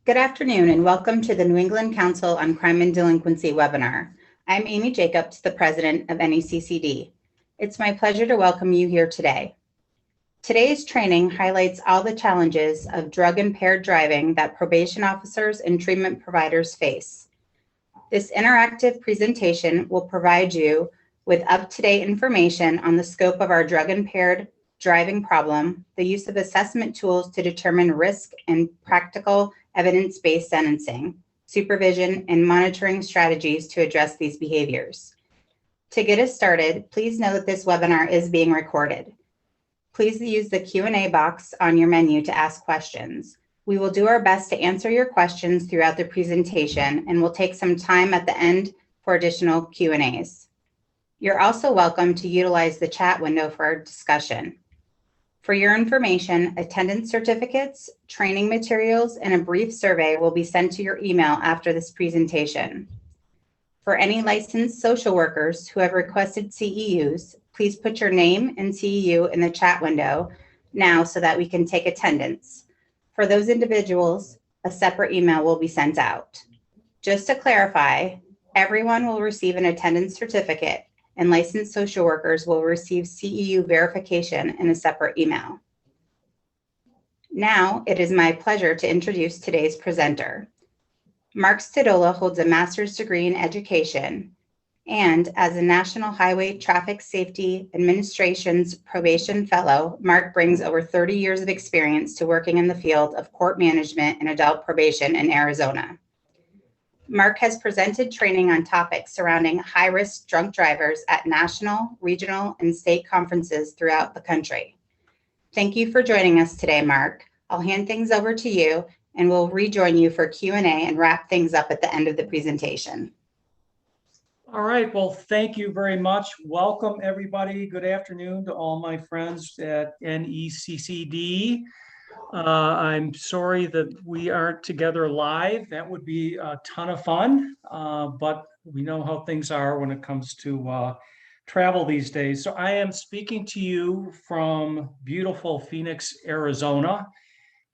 Good afternoon and welcome to the New England Council on Crime and Delinquency webinar. I'm Amy Jacobs, the president of NECCD. It's my pleasure to welcome you here today. Today's training highlights all the challenges of drug-impaired driving that probation officers and treatment providers face. This interactive presentation will provide you with up-to-date information on the scope of our drug-impaired driving problem, the use of assessment tools to determine risk, and practical evidence-based sentencing, supervision, and monitoring strategies to address these behaviors. To get us started, please know that this webinar is being recorded. Please use the Q&A box on your menu to ask questions. We will do our best to answer your questions throughout the presentation, and we'll take some time at the end for additional Q&As. You're also welcome to utilize the chat window for our discussion. For your information, attendance certificates, training materials, and a brief survey will be sent to your email after this presentation. For any licensed social workers who have requested CEUs, please put your name and CEU in the chat window now so that we can take attendance. For those individuals, a separate email will be sent out. Just to clarify, everyone will receive an attendance certificate, and licensed social workers will receive CEU verification in a separate email. Now, it is my pleasure to introduce today's presenter. Mark Stadola holds a master's degree in education, and as a National Highway Traffic Safety Administration's probation fellow, Mark brings over 30 years of experience to working in the field of court management and adult probation in Arizona. Mark has presented training on topics surrounding high-risk drunk drivers at national, regional, and state conferences throughout the country. Thank you for joining us today, Mark. I'll hand things over to you, and we'll rejoin you for Q&A and wrap things up at the end of the presentation. All right, well, thank you very much. Welcome, everybody. Good afternoon to all my friends at NECCD. I'm sorry that we aren't together live. That would be a ton of fun, but we know how things are when it comes to travel these days. So I am speaking to you from beautiful Phoenix, Arizona,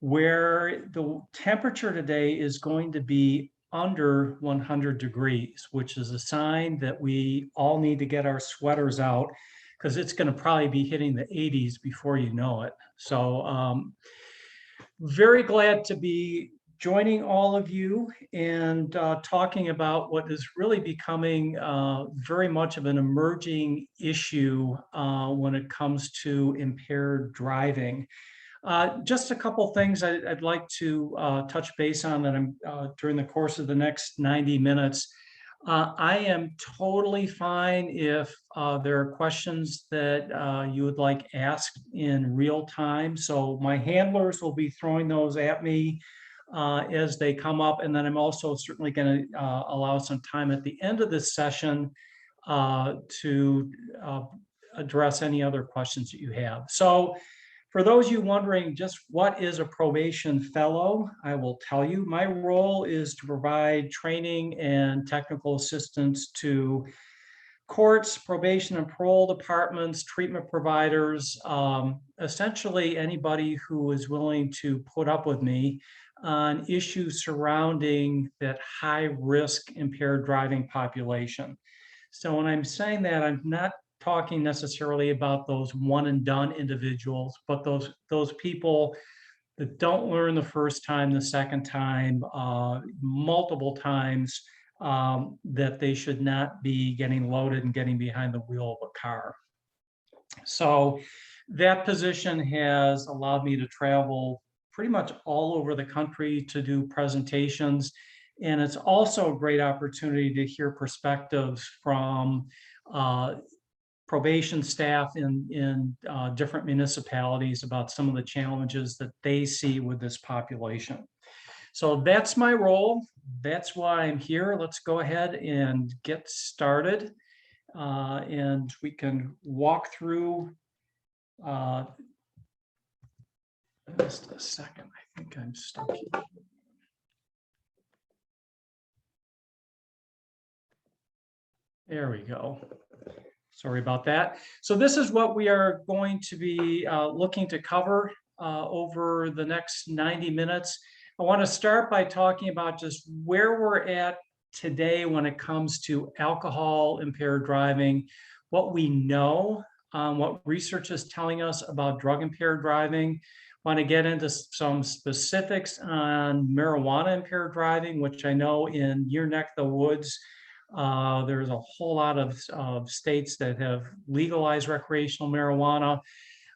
where the temperature today is going to be under 100 degrees, which is a sign that we all need to get our sweaters out because it's going to probably be hitting the 80s before you know it. So very glad to be joining all of you and talking about what is really becoming very much of an emerging issue when it comes to impaired driving. Just a couple things I'd like to touch base on that I'm during the course of the next 90 minutes. I am totally fine if there are questions that you would like asked in real time. So my handlers will be throwing those at me as they come up. And then I'm also certainly going to allow some time at the end of this session to address any other questions that you have. So for those of you wondering just what is a probation fellow, I will tell you my role is to provide training and technical assistance to courts, probation and parole departments, treatment providers, essentially anybody who is willing to put up with me on issues surrounding that high risk impaired driving population. So when I'm saying that, I'm not talking necessarily about those one and done individuals, but those people that don't learn the first time, the second time, multiple times, that they should not be getting loaded and getting behind the wheel of a car. So that position has allowed me to travel pretty much all over the country to do presentations. And it's also a great opportunity to hear perspectives from probation staff in different municipalities about some of the challenges that they see with this population. So that's my role. That's why I'm here. Let's go ahead and get started. And we can walk through just a second. I think I'm stuck here. There we go. Sorry about that. So this is what we are going to be looking to cover over the next 90 minutes. I want to start by talking about just where we're at today when it comes to alcohol impaired driving, what we know, what research is telling us about drug impaired driving. I want to get into some specifics on marijuana impaired driving, which I know in your neck of the woods, there's a whole lot of states that have legalized recreational marijuana.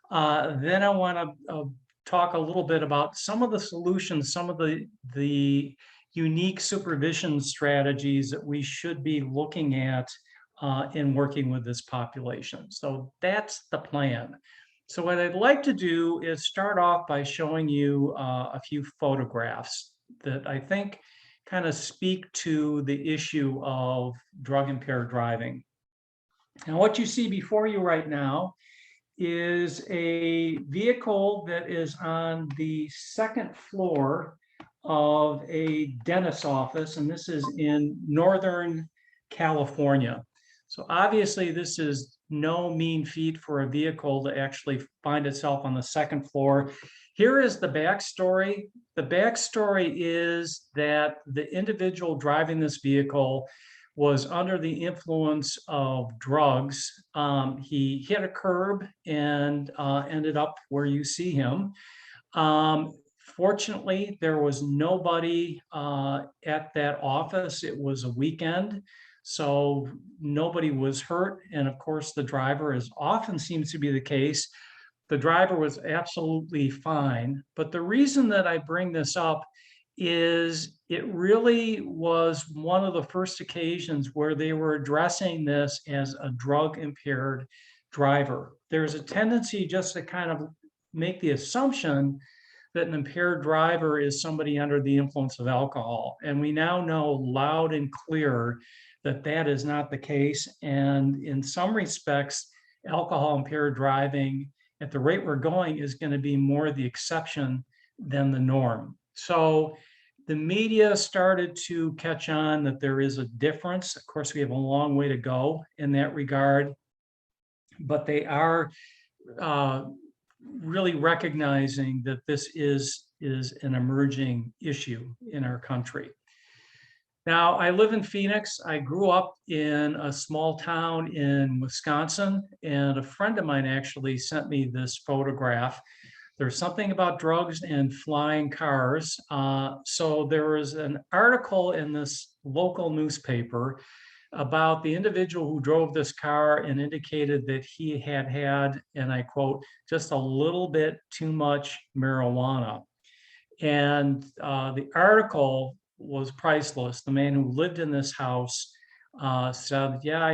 Then I want to talk a little bit about some of the solutions, some of the unique supervision strategies that we should be looking at in working with this population. So that's the plan. So what I'd like to do is start off by showing you a few photographs that I think kind of speak to the issue of drug impaired driving. Now, what you see before you right now is a vehicle that is on the second floor of a dentist's office, and this is in Northern California. So obviously this is no mean feat for a vehicle to actually find itself on the second floor. Here is the backstory. The backstory is that the individual driving this vehicle was under the influence of drugs. He hit a curb and ended up where you see him. Fortunately, there was nobody at that office. It was a weekend, so nobody was hurt. And of course, the driver, as often seems to be the case, the driver was absolutely fine. But the reason that I bring this up is it really was one of the first occasions where they were addressing this as a drug impaired driver. There's a tendency just to kind of make the assumption that an impaired driver is somebody under the influence of alcohol. And we now know loud and clear that that is not the case. And in some respects, alcohol impaired driving at the rate we're going is going to be more the exception than the norm. So the media started to catch on that there is a difference. Of course, we have a long way to go in that regard, but they are really recognizing that this is an emerging issue in our country. Now, I live in Phoenix. I grew up in a small town in Wisconsin, and a friend of mine actually sent me this photograph. There's something about drugs and flying cars. So there was an article in this local newspaper about the individual who drove this car and indicated that he had, and I quote, just a little bit too much marijuana. And the article was priceless. The man who lived in this house said, yeah,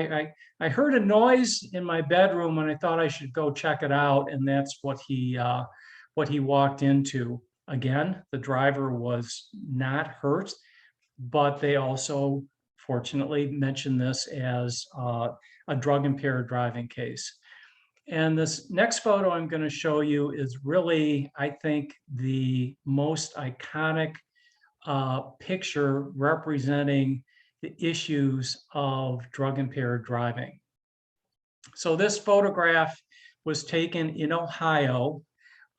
I heard a noise in my bedroom and I thought I should go check it out. And that's what he walked into. Again, the driver was not hurt, but they also fortunately mentioned this as a drug impaired driving case. And this next photo I'm going to show you is really, I think, the most iconic picture representing the issues of drug impaired driving. So this photograph was taken in Ohio.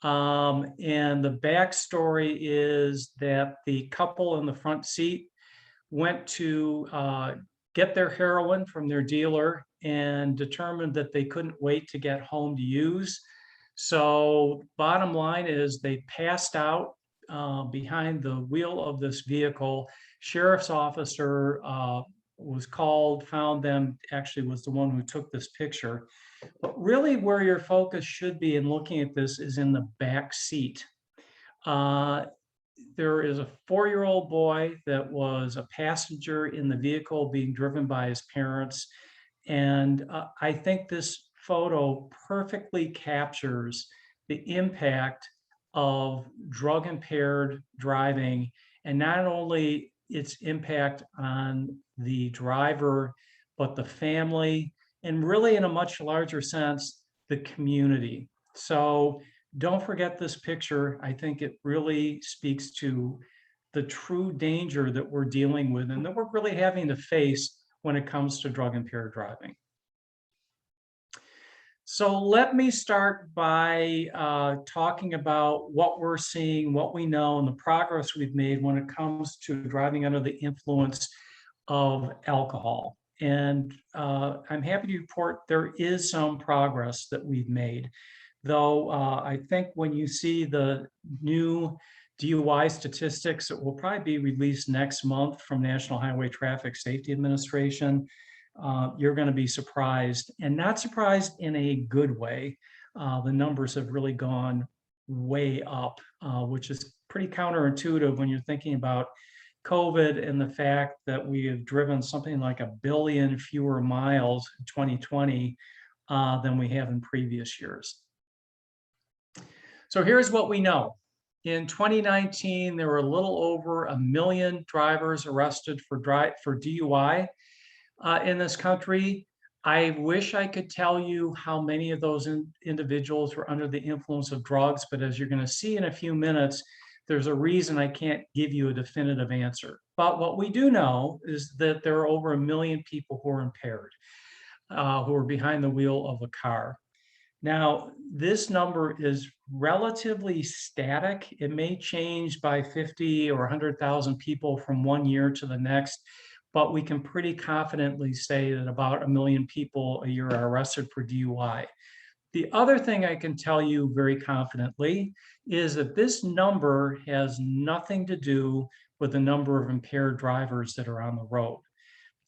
And the backstory is that the couple in the front seat went to get their heroin from their dealer and determined that they couldn't wait to get home to use. So bottom line is they passed out behind the wheel of this vehicle. Sheriff's officer was called, found them, actually was the one who took this picture. But really where your focus should be in looking at this is in the back seat. There is a 4-year-old boy that was a passenger in the vehicle being driven by his parents. And I think this photo perfectly captures the impact of drug impaired driving, and not only its impact on the driver, but the family, and really in a much larger sense, the community. So don't forget this picture. I think it really speaks to the true danger that we're dealing with and that we're really having to face when it comes to drug impaired driving. So let me start by talking about what we're seeing, what we know, and the progress we've made when it comes to driving under the influence of alcohol. And I'm happy to report there is some progress that we've made. Though I think when you see the new DUI statistics that will probably be released next month from National Highway Traffic Safety Administration, you're going to be surprised, and not surprised in a good way. The numbers have really gone way up, which is pretty counterintuitive when you're thinking about COVID and the fact that we have driven something like 1 billion fewer miles in 2020 than we have in previous years. So here's what we know. In 2019, there were a little over 1 million drivers arrested for DUI in this country. I wish I could tell you how many of those individuals were under the influence of drugs, but as you're going to see in a few minutes, there's a reason I can't give you a definitive answer. But what we do know is that there are over 1 million people who are impaired, who are behind the wheel of a car. Now, this number is relatively static. It may change by 50 or 100,000 people from one year to the next, but we can pretty confidently say that about 1 million people a year are arrested for DUI. The other thing I can tell you very confidently is that this number has nothing to do with the number of impaired drivers that are on the road.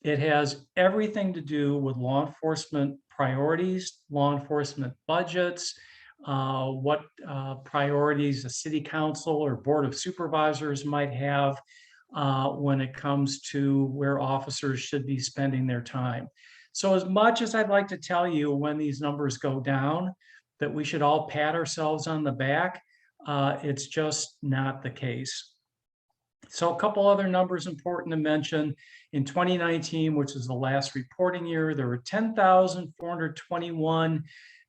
It has everything to do with law enforcement priorities, law enforcement budgets, what priorities a city council or board of supervisors might have when it comes to where officers should be spending their time. So as much as I'd like to tell you when these numbers go down, that we should all pat ourselves on the back, it's just not the case. So a couple other numbers important to mention. In 2019, which is the last reporting year, there were 10,421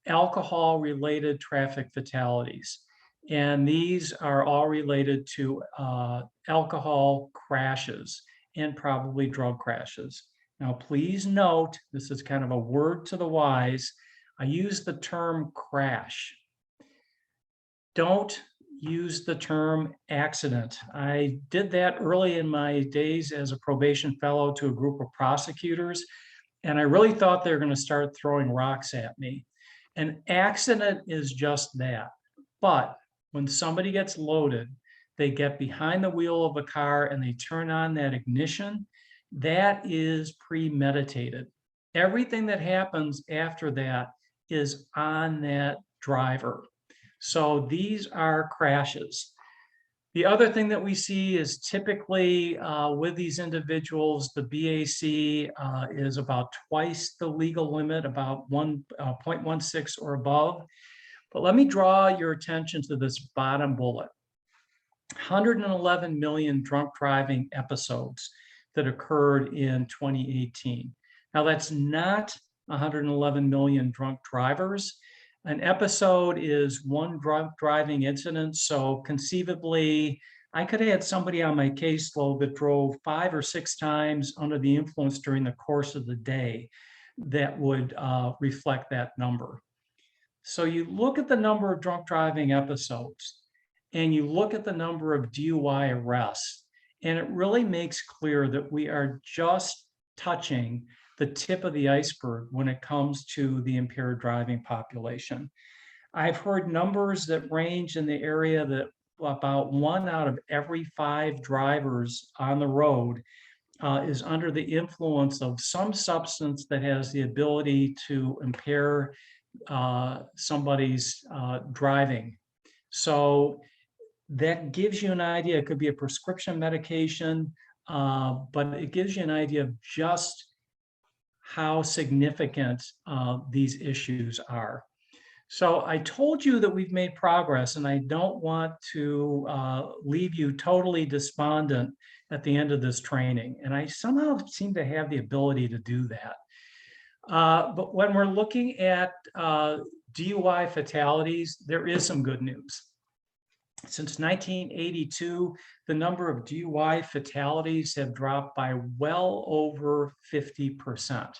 alcohol-related traffic fatalities. And these are all related to alcohol crashes and probably drug crashes. Now, please note, this is kind of a word to the wise. I use the term crash. Don't use the term accident. I did that early in my days as a probation fellow to a group of prosecutors, and I really thought they were going to start throwing rocks at me. An accident is just that. But when somebody gets loaded, they get behind the wheel of a car and they turn on that ignition, that is premeditated. Everything that happens after that is on that driver. So these are crashes. The other thing that we see is typically with these individuals, the BAC is about twice the legal limit, about 1.16 or above. But let me draw your attention to this bottom bullet. 111 million drunk driving episodes that occurred in 2018. Now that's not 111 million drunk drivers. An episode is one drunk driving incident. So conceivably, I could have had somebody on my caseload that drove 5 or 6 times under the influence during the course of the day that would reflect that number. So you look at the number of drunk driving episodes and you look at the number of DUI arrests, and it really makes clear that we are just touching the tip of the iceberg when it comes to the impaired driving population. I've heard numbers that range in the area that about 1 out of every 5 drivers on the road is under the influence of some substance that has the ability to impair somebody's driving. So that gives you an idea. It could be a prescription medication, but it gives you an idea of just how significant these issues are. So I told you that we've made progress, and I don't want to leave you totally despondent at the end of this training. And I somehow seem to have the ability to do that. But when we're looking at DUI fatalities, there is some good news. Since 1982, the number of DUI fatalities have dropped by well over 50%.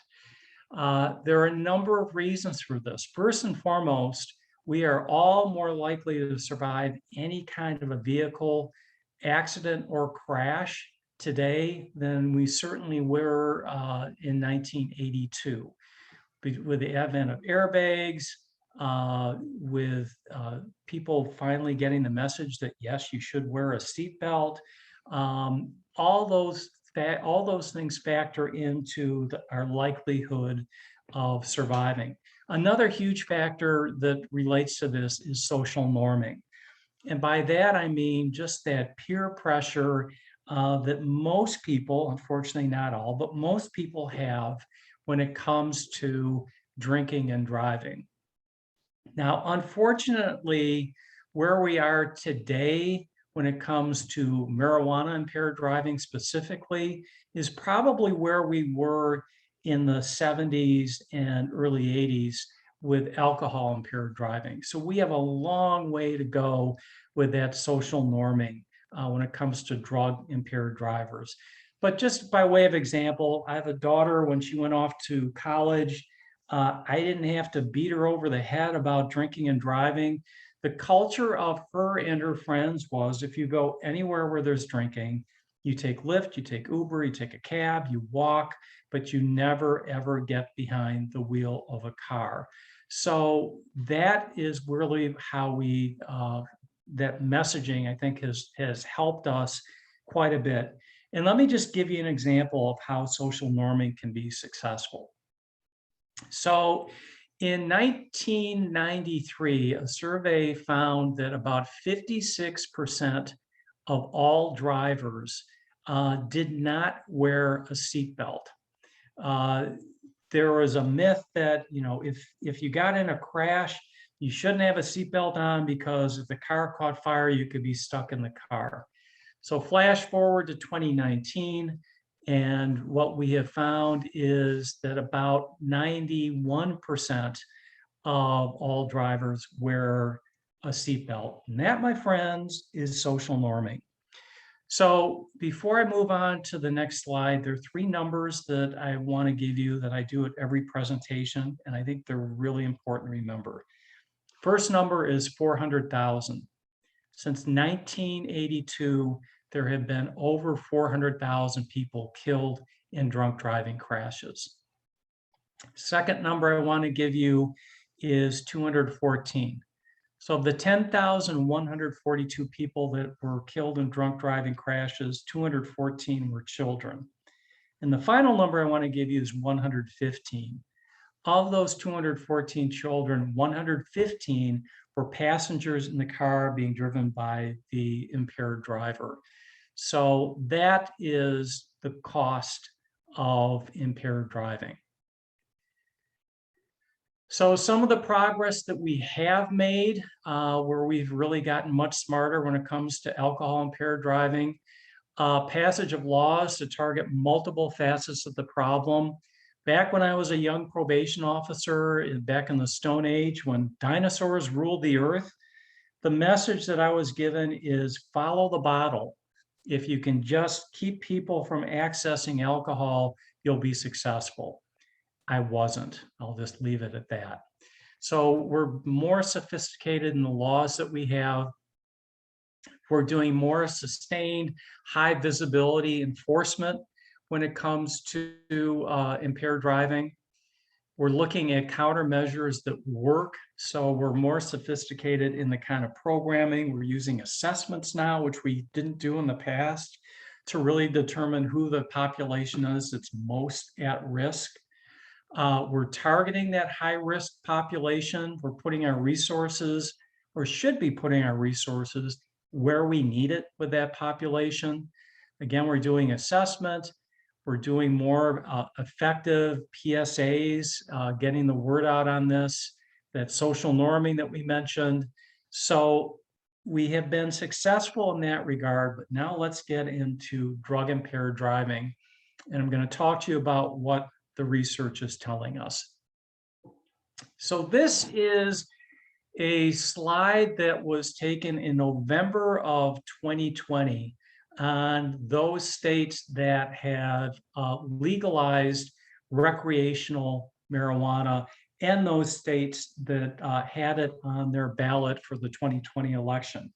There are a number of reasons for this. First and foremost, we are all more likely to survive any kind of a vehicle accident or crash today than we certainly were in 1982. With the advent of airbags, with people finally getting the message that yes, you should wear a seatbelt. All those things factor into our likelihood of surviving. Another huge factor that relates to this is social norming. And by that, I mean just that peer pressure that most people, unfortunately not all, but most people have when it comes to drinking and driving. Now, unfortunately, where we are today when it comes to marijuana impaired driving specifically is probably where we were in the 70s and early 80s with alcohol impaired driving. So we have a long way to go with that social norming when it comes to drug impaired drivers. But just by way of example, I have a daughter. When she went off to college, I didn't have to beat her over the head about drinking and driving. The culture of her and her friends was if you go anywhere where there's drinking, you take Lyft, you take Uber, you take a cab, you walk, but you never ever get behind the wheel of a car. So that is really how we, that messaging I think has helped us quite a bit. And let me just give you an example of how social norming can be successful. So in 1993, a survey found that about 56% of all drivers did not wear a seatbelt. There was a myth that, you know, if you got in a crash, you shouldn't have a seatbelt on because if the car caught fire, you could be stuck in the car. So flash forward to 2019, and what we have found is that about 91% of all drivers wear a seatbelt. And that, my friends, is social norming. So before I move on to the next slide, there are three numbers that I want to give you that I do at every presentation, and I think they're really important to remember. First number is 400,000. Since 1982, there have been over 400,000 people killed in drunk driving crashes. Second number I want to give you is 214. So of the 10,142 people that were killed in drunk driving crashes, 214 were children. And the final number I want to give you is 115. Of those 214 children, 115 were passengers in the car being driven by the impaired driver. So that is the cost of impaired driving. So some of the progress that we have made, where we've really gotten much smarter when it comes to alcohol impaired driving, passage of laws to target multiple facets of the problem. Back when I was a young probation officer, back in the Stone Age, when dinosaurs ruled the earth, the message that I was given is follow the bottle. If you can just keep people from accessing alcohol, you'll be successful. I wasn't. I'll just leave it at that. So we're more sophisticated in the laws that we have. We're doing more sustained, high visibility enforcement when it comes to impaired driving. We're looking at countermeasures that work. So we're more sophisticated in the kind of programming. We're using assessments now, which we didn't do in the past, to really determine who the population is that's most at risk. We're targeting that high-risk population. We're putting our resources, or should be putting our resources, where we need it with that population. Again, we're doing assessment. We're doing more effective PSAs, getting the word out on this, that social norming that we mentioned. So we have been successful in that regard, but now let's get into drug impaired driving. And I'm going to talk to you about what the research is telling us. So this is a slide that was taken in November of 2020 on those states that have legalized recreational marijuana and those states that had it on their ballot for the 2020 election.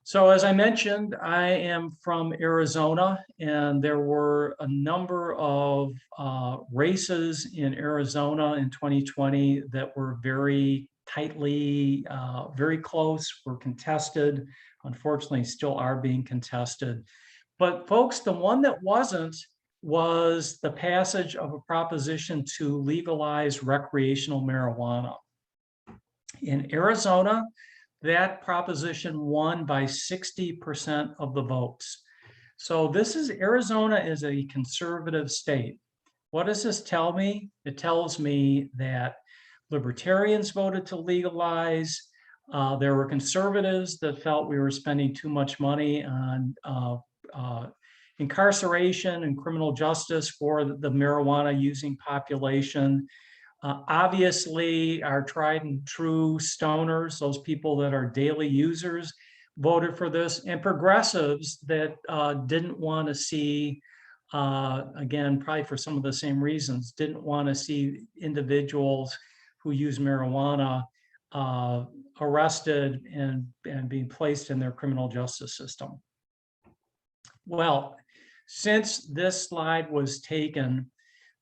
So as I mentioned, I am from Arizona, and there were a number of races in Arizona in 2020 that were very tightly, very close, were contested. Unfortunately, still are being contested. But folks, the one that wasn't was the passage of a proposition to legalize recreational marijuana. In Arizona, that proposition won by 60% of the votes. So Arizona is a conservative state. What does this tell me? It tells me that libertarians voted to legalize. There were conservatives that felt we were spending too much money on incarceration and criminal justice for the marijuana using population. Obviously, our tried and true stoners, those people that are daily users, voted for this, and progressives that didn't want to see, again, probably for some of the same reasons, didn't want to see individuals who use marijuana arrested and being placed in their criminal justice system. Well, since this slide was taken,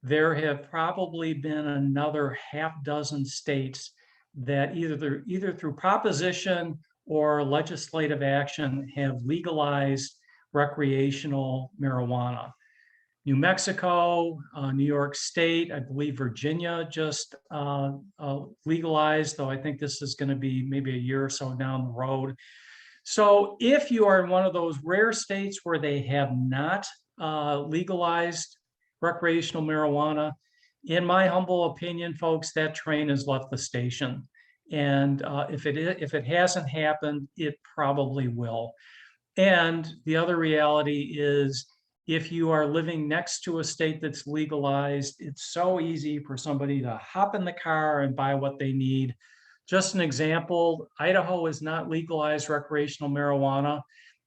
there have probably been another half dozen states that either through proposition or legislative action have legalized recreational marijuana. New Mexico, New York State, I believe Virginia just legalized, though I think this is going to be maybe a year or so down the road. So if you are in one of those rare states where they have not legalized recreational marijuana, in my humble opinion, folks, that train has left the station. And if it hasn't happened, it probably will. And the other reality is, if you are living next to a state that's legalized, it's so easy for somebody to hop in the car and buy what they need. Just an example, Idaho is not legalized recreational marijuana,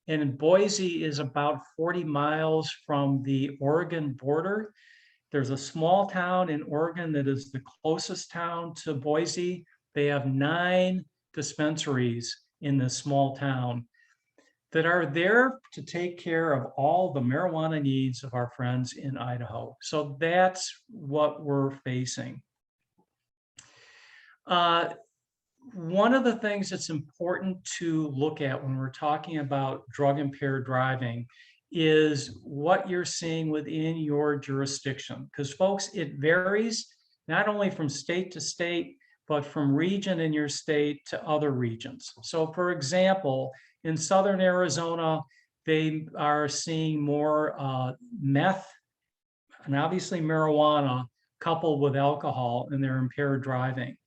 and Boise is about 40 miles from the Oregon border. There's a small town in Oregon that is the closest town to Boise. They have 9 dispensaries in this small town that are there to take care of all the marijuana needs of our friends in Idaho. So that's what we're facing. One of the things that's important to look at when we're talking about drug impaired driving is what you're seeing within your jurisdiction. Because folks, it varies not only from state to state, but from region in your state to other regions. So for example, in Southern Arizona, they are seeing more meth and obviously marijuana coupled with alcohol in their impaired driving.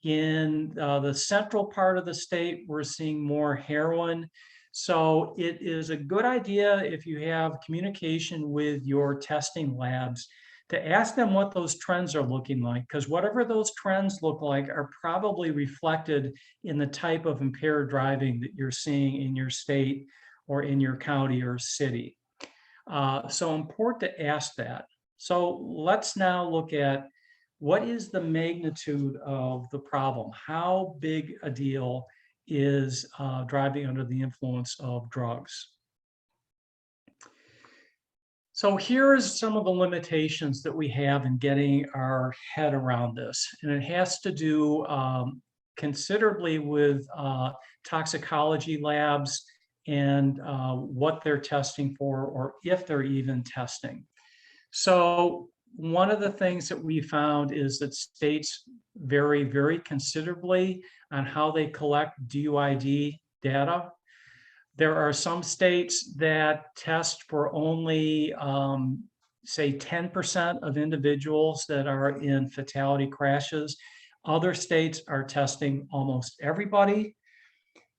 In the central part of the state, we're seeing more heroin. So it is a good idea, if you have communication with your testing labs, to ask them what those trends are looking like, because whatever those trends look like are probably reflected in the type of impaired driving that you're seeing in your state or in your county or city. So important to ask that. So let's now look at, what is the magnitude of the problem? How big a deal is driving under the influence of drugs? So here's some of the limitations that we have in getting our head around this. And it has to do considerably with toxicology labs and what they're testing for, or if they're even testing. So one of the things that we found is that states vary very considerably on how they collect DUID data. There are some states that test for only, say, 10% of individuals that are in fatality crashes. Other states are testing almost everybody.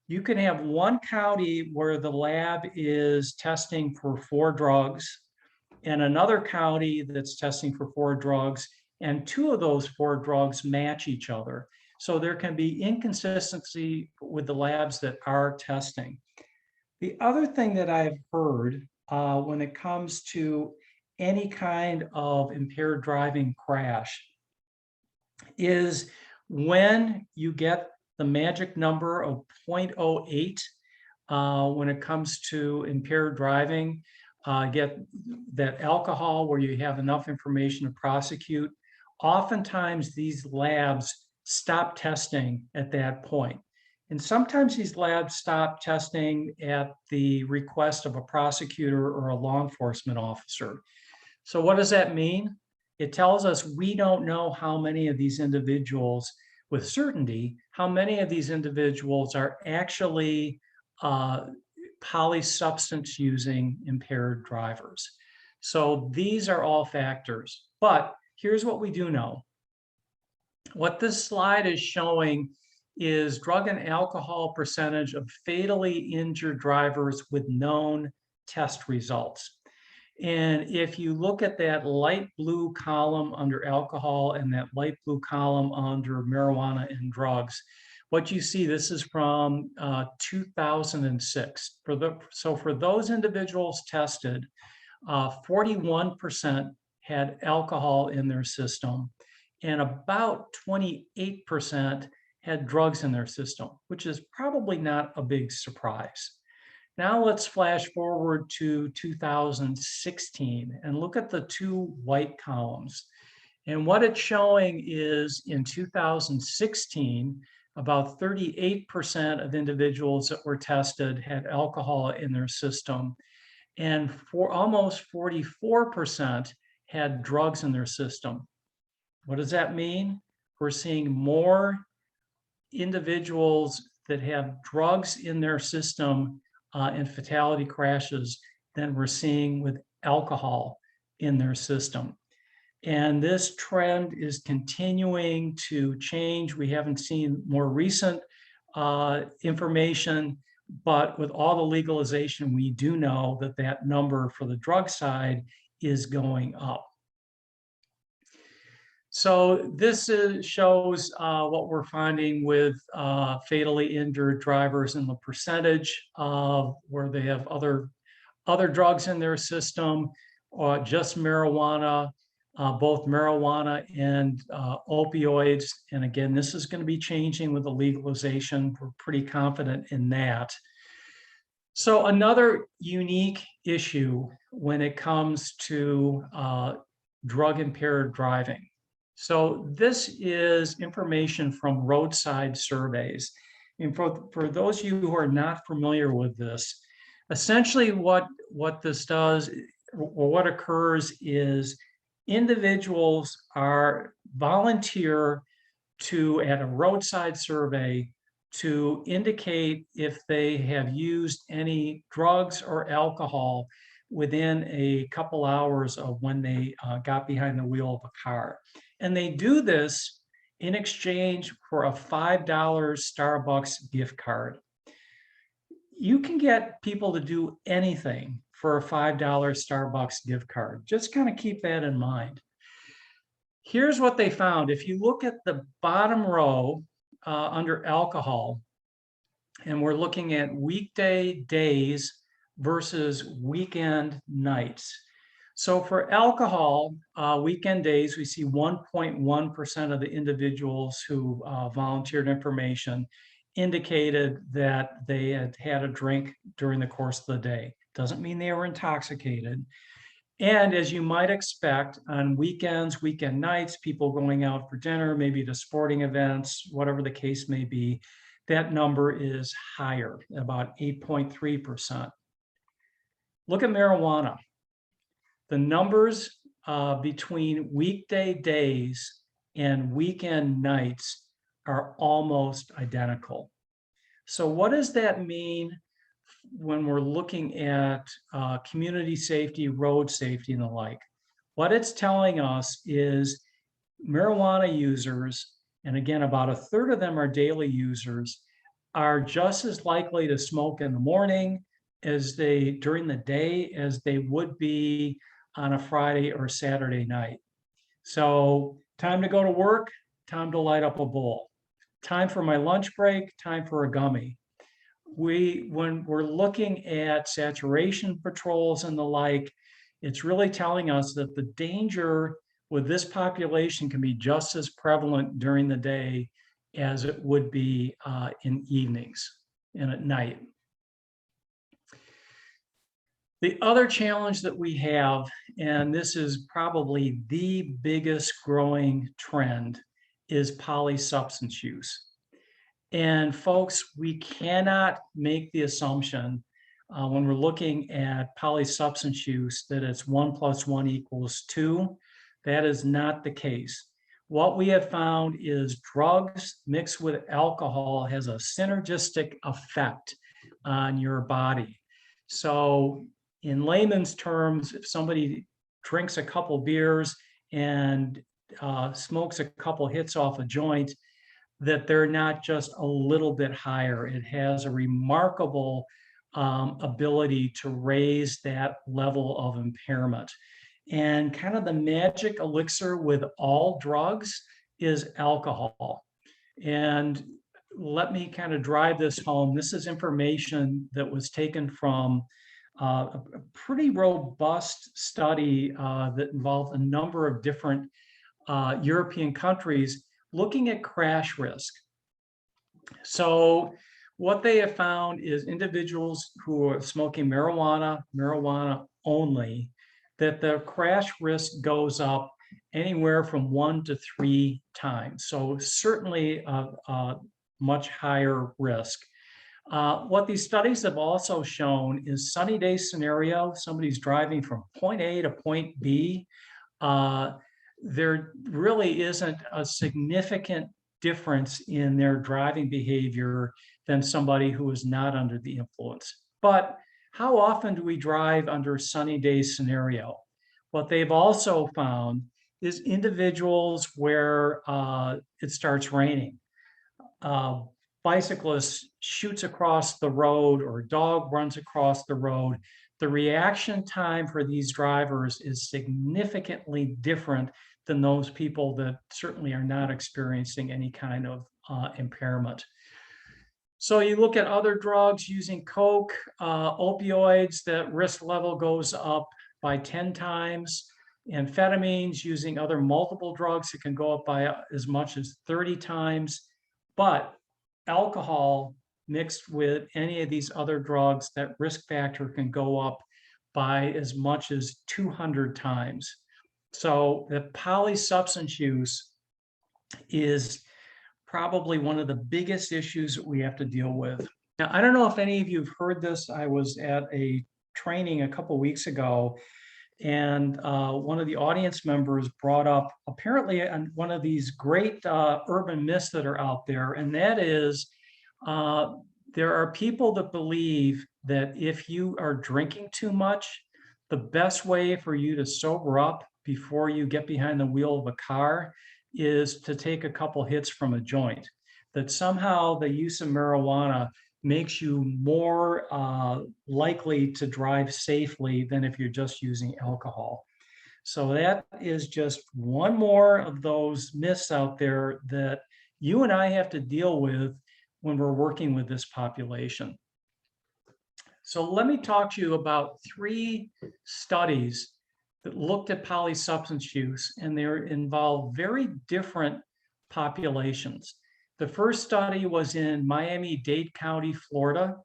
You can have one county where the lab is testing for 4 drugs, and another county that's testing for 4 drugs, and 2 of those 4 drugs match each other. So there can be inconsistency with the labs that are testing. The other thing that I've heard when it comes to any kind of impaired driving crash is when you get the magic number of 0.08 when it comes to impaired driving, get that alcohol where you have enough information to prosecute. Oftentimes these labs stop testing at that point. And sometimes these labs stop testing at the request of a prosecutor or a law enforcement officer. So what does that mean? It tells us we don't know how many of these individuals with certainty, how many of these individuals are actually polysubstance using impaired drivers. So these are all factors, but here's what we do know. What this slide is showing is drug and alcohol percentage of fatally injured drivers with known test results. And if you look at that light blue column under alcohol and that light blue column under marijuana and drugs, what you see, this is from 2006. So for those individuals tested, 41% had alcohol in their system, and about 28% had drugs in their system, which is probably not a big surprise. Now let's flash forward to 2016 and look at the two white columns. And what it's showing is in 2016, about 38% of individuals that were tested had alcohol in their system, and for almost 44% had drugs in their system. What does that mean? We're seeing more individuals that have drugs in their system in fatality crashes than we're seeing with alcohol in their system. And this trend is continuing to change. We haven't seen more recent information, but with all the legalization, we do know that that number for the drug side is going up. So this shows what we're finding with fatally injured drivers and the percentage of where they have other drugs in their system, or just marijuana, both marijuana and opioids. And again, this is going to be changing with the legalization. We're pretty confident in that. So another unique issue when it comes to drug impaired driving. So this is information from roadside surveys. And for those of you who are not familiar with this, essentially what this does, or what occurs, is individuals are volunteer to, at a roadside survey, to indicate if they have used any drugs or alcohol within a couple hours of when they got behind the wheel of a car. And they do this in exchange for a $5 Starbucks gift card. You can get people to do anything for a $5 Starbucks gift card. Just kind of keep that in mind. Here's what they found. If you look at the bottom row under alcohol, and we're looking at weekday days versus weekend nights. So for alcohol, weekend days, we see 1.1% of the individuals who volunteered information indicated that they had had a drink during the course of the day. Doesn't mean they were intoxicated. And as you might expect, on weekends, weekend nights, people going out for dinner, maybe to sporting events, whatever the case may be, that number is higher, about 8.3%. Look at marijuana. The numbers between weekday days and weekend nights are almost identical. So what does that mean when we're looking at community safety, road safety, and the like? What it's telling us is marijuana users, and again, about a third of them are daily users, are just as likely to smoke in the morning as during the day as they would be on a Friday or Saturday night. So time to go to work, time to light up a bowl. Time for my lunch break, time for a gummy. When we're looking at saturation patrols and the like, it's really telling us that the danger with this population can be just as prevalent during the day as it would be in evenings and at night. The other challenge that we have, and this is probably the biggest growing trend, is polysubstance use. And folks, we cannot make the assumption when we're looking at polysubstance use that it's 1 + 1 = 2. That is not the case. What we have found is drugs mixed with alcohol has a synergistic effect on your body. So in layman's terms, if somebody drinks a couple beers and smokes a couple hits off a joint, that they're not just a little bit higher. It has a remarkable ability to raise that level of impairment. And kind of the magic elixir with all drugs is alcohol. And let me kind of drive this home. This is information that was taken from a pretty robust study that involved a number of different European countries looking at crash risk. So what they have found is individuals who are smoking marijuana only, that the crash risk goes up anywhere from 1 to 3 times. So certainly a much higher risk. What these studies have also shown is sunny day scenario, somebody's driving from point A to point B. There really isn't a significant difference in their driving behavior than somebody who is not under the influence. But how often do we drive under sunny day scenario? What they've also found is individuals where it starts raining. Bicyclist shoots across the road or a dog runs across the road. The reaction time for these drivers is significantly different than those people that certainly are not experiencing any kind of impairment. So you look at other drugs using coke, opioids, that risk level goes up by 10 times. Amphetamines, using other multiple drugs, it can go up by as much as 30 times. But alcohol mixed with any of these other drugs, that risk factor can go up by as much as 200 times. So the polysubstance use is probably one of the biggest issues that we have to deal with. Now, I don't know if any of you have heard this. I was at a training a couple weeks ago, and one of the audience members brought up apparently one of these great urban myths that are out there, and that is there are people that believe that if you are drinking too much, the best way for you to sober up before you get behind the wheel of a car is to take a couple hits from a joint. That somehow the use of marijuana makes you more likely to drive safely than if you're just using alcohol. So that is just one more of those myths out there that you and I have to deal with when we're working with this population. So let me talk to you about 3 studies that looked at polysubstance use, and they involve very different populations. The first study was in Miami-Dade County, Florida.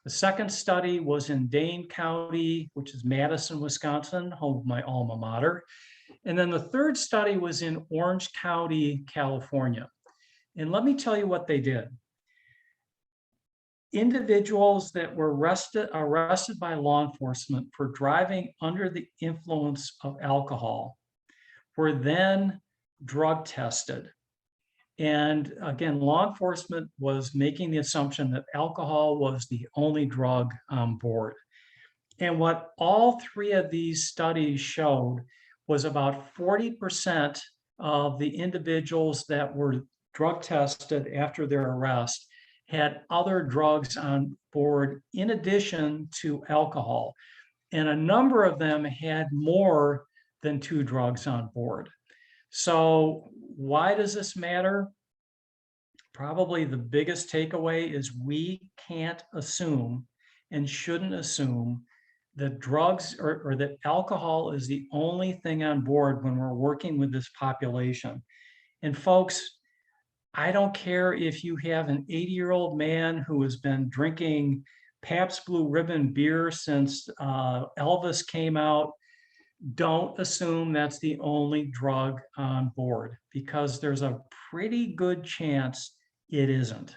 The second study was in Dane County, which is Madison, Wisconsin, home of my alma mater. And then the third study was in Orange County, California. And let me tell you what they did. Individuals that were arrested by law enforcement for driving under the influence of alcohol were then drug tested. And again, law enforcement was making the assumption that alcohol was the only drug on board. And what all 3 of these studies showed was about 40% of the individuals that were drug tested after their arrest had other drugs on board in addition to alcohol. And a number of them had more than 2 drugs on board. So why does this matter? Probably the biggest takeaway is we can't assume and shouldn't assume that drugs or that alcohol is the only thing on board when we're working with this population. And folks, I don't care if you have an 80-year-old man who has been drinking Pabst Blue Ribbon beer since Elvis came out. Don't assume that's the only drug on board, because there's a pretty good chance it isn't.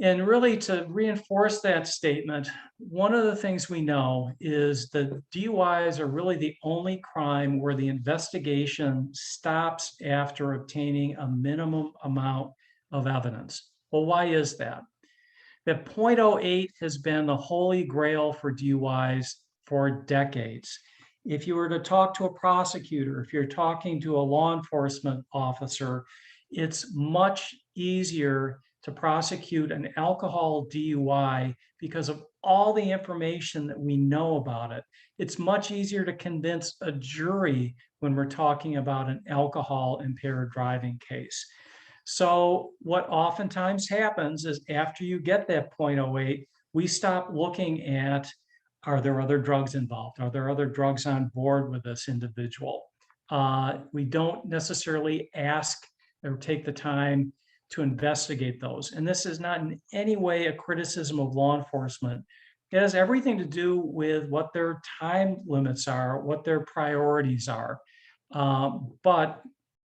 And really, to reinforce that statement, one of the things we know is that DUIs are really the only crime where the investigation stops after obtaining a minimum amount of evidence. Well, why is that? That 0.08 has been the holy grail for DUIs for decades. If you were to talk to a prosecutor, if you're talking to a law enforcement officer, it's much easier to prosecute an alcohol DUI because of all the information that we know about it. It's much easier to convince a jury when we're talking about an alcohol impaired driving case. So what oftentimes happens is after you get that 0.08, we stop looking at, are there other drugs involved? Are there other drugs on board with this individual? We don't necessarily ask or take the time to investigate those. And this is not in any way a criticism of law enforcement. It has everything to do with what their time limits are, what their priorities are. But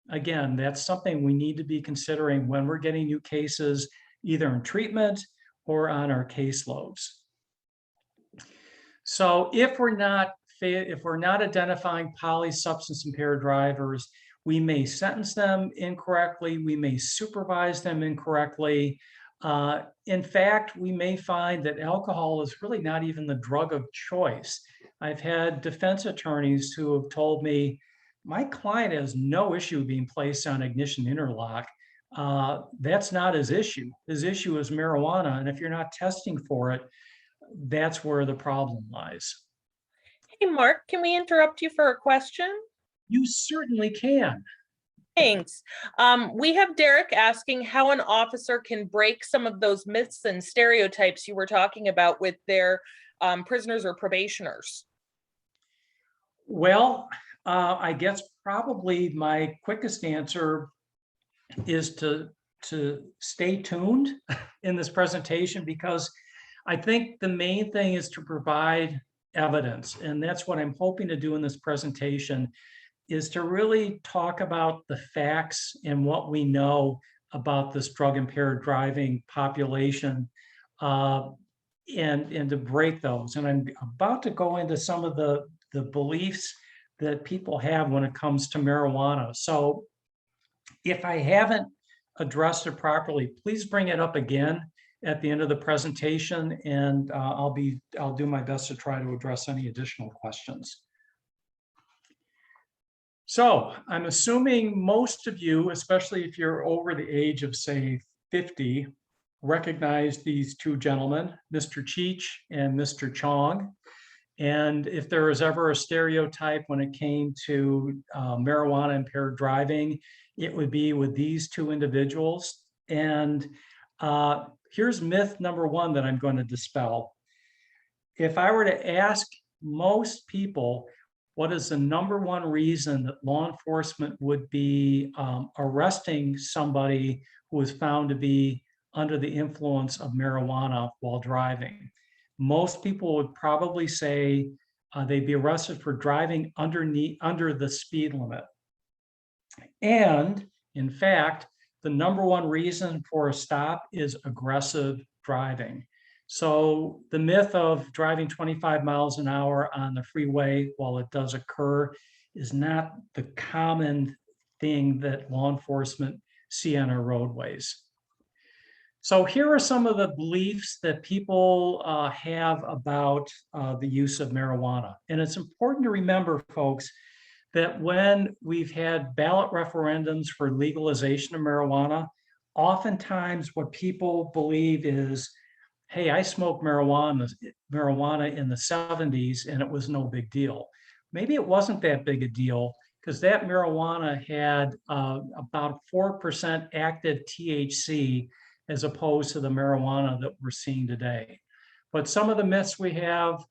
again, that's something we need to be considering when we're getting new cases, either in treatment or on our caseloads. So if we're not identifying polysubstance impaired drivers, we may sentence them incorrectly, we may supervise them incorrectly. In fact, we may find that alcohol is really not even the drug of choice. I've had defense attorneys who have told me, my client has no issue being placed on ignition interlock. That's not his issue. His issue is marijuana. And if you're not testing for it, that's where the problem lies. Hey, Mark, can we interrupt you for a question? You certainly can. Thanks. We have Derek asking how an officer can break some of those myths and stereotypes you were talking about with their prisoners or probationers. Well, I guess probably my quickest answer is to stay tuned in this presentation, because I think the main thing is to provide evidence. And that's what I'm hoping to do in this presentation, is to really talk about the facts and what we know about this drug impaired driving population, and to break those. And I'm about to go into some of the beliefs that people have when it comes to marijuana. So if I haven't addressed it properly, please bring it up again at the end of the presentation, and I'll do my best to try to address any additional questions. So I'm assuming most of you, especially if you're over the age of, say, 50, recognize these two gentlemen, Mr. Cheech and Mr. Chong. And if there was ever a stereotype when it came to marijuana impaired driving, it would be with these two individuals. And here's myth number one that I'm going to dispel. If I were to ask most people, what is the number one reason that law enforcement would be arresting somebody who is found to be under the influence of marijuana while driving? Most people would probably say they'd be arrested for driving under the speed limit. And in fact, the number one reason for a stop is aggressive driving. So the myth of driving 25 miles an hour on the freeway, while it does occur, is not the common thing that law enforcement see on our roadways. So here are some of the beliefs that people have about the use of marijuana. And it's important to remember, folks, that when we've had ballot referendums for legalization of marijuana, oftentimes what people believe is, hey, I smoked marijuana in the 70s and it was no big deal. Maybe it wasn't that big a deal, because that marijuana had about 4% active THC, as opposed to the marijuana that we're seeing today. But some of the myths we have: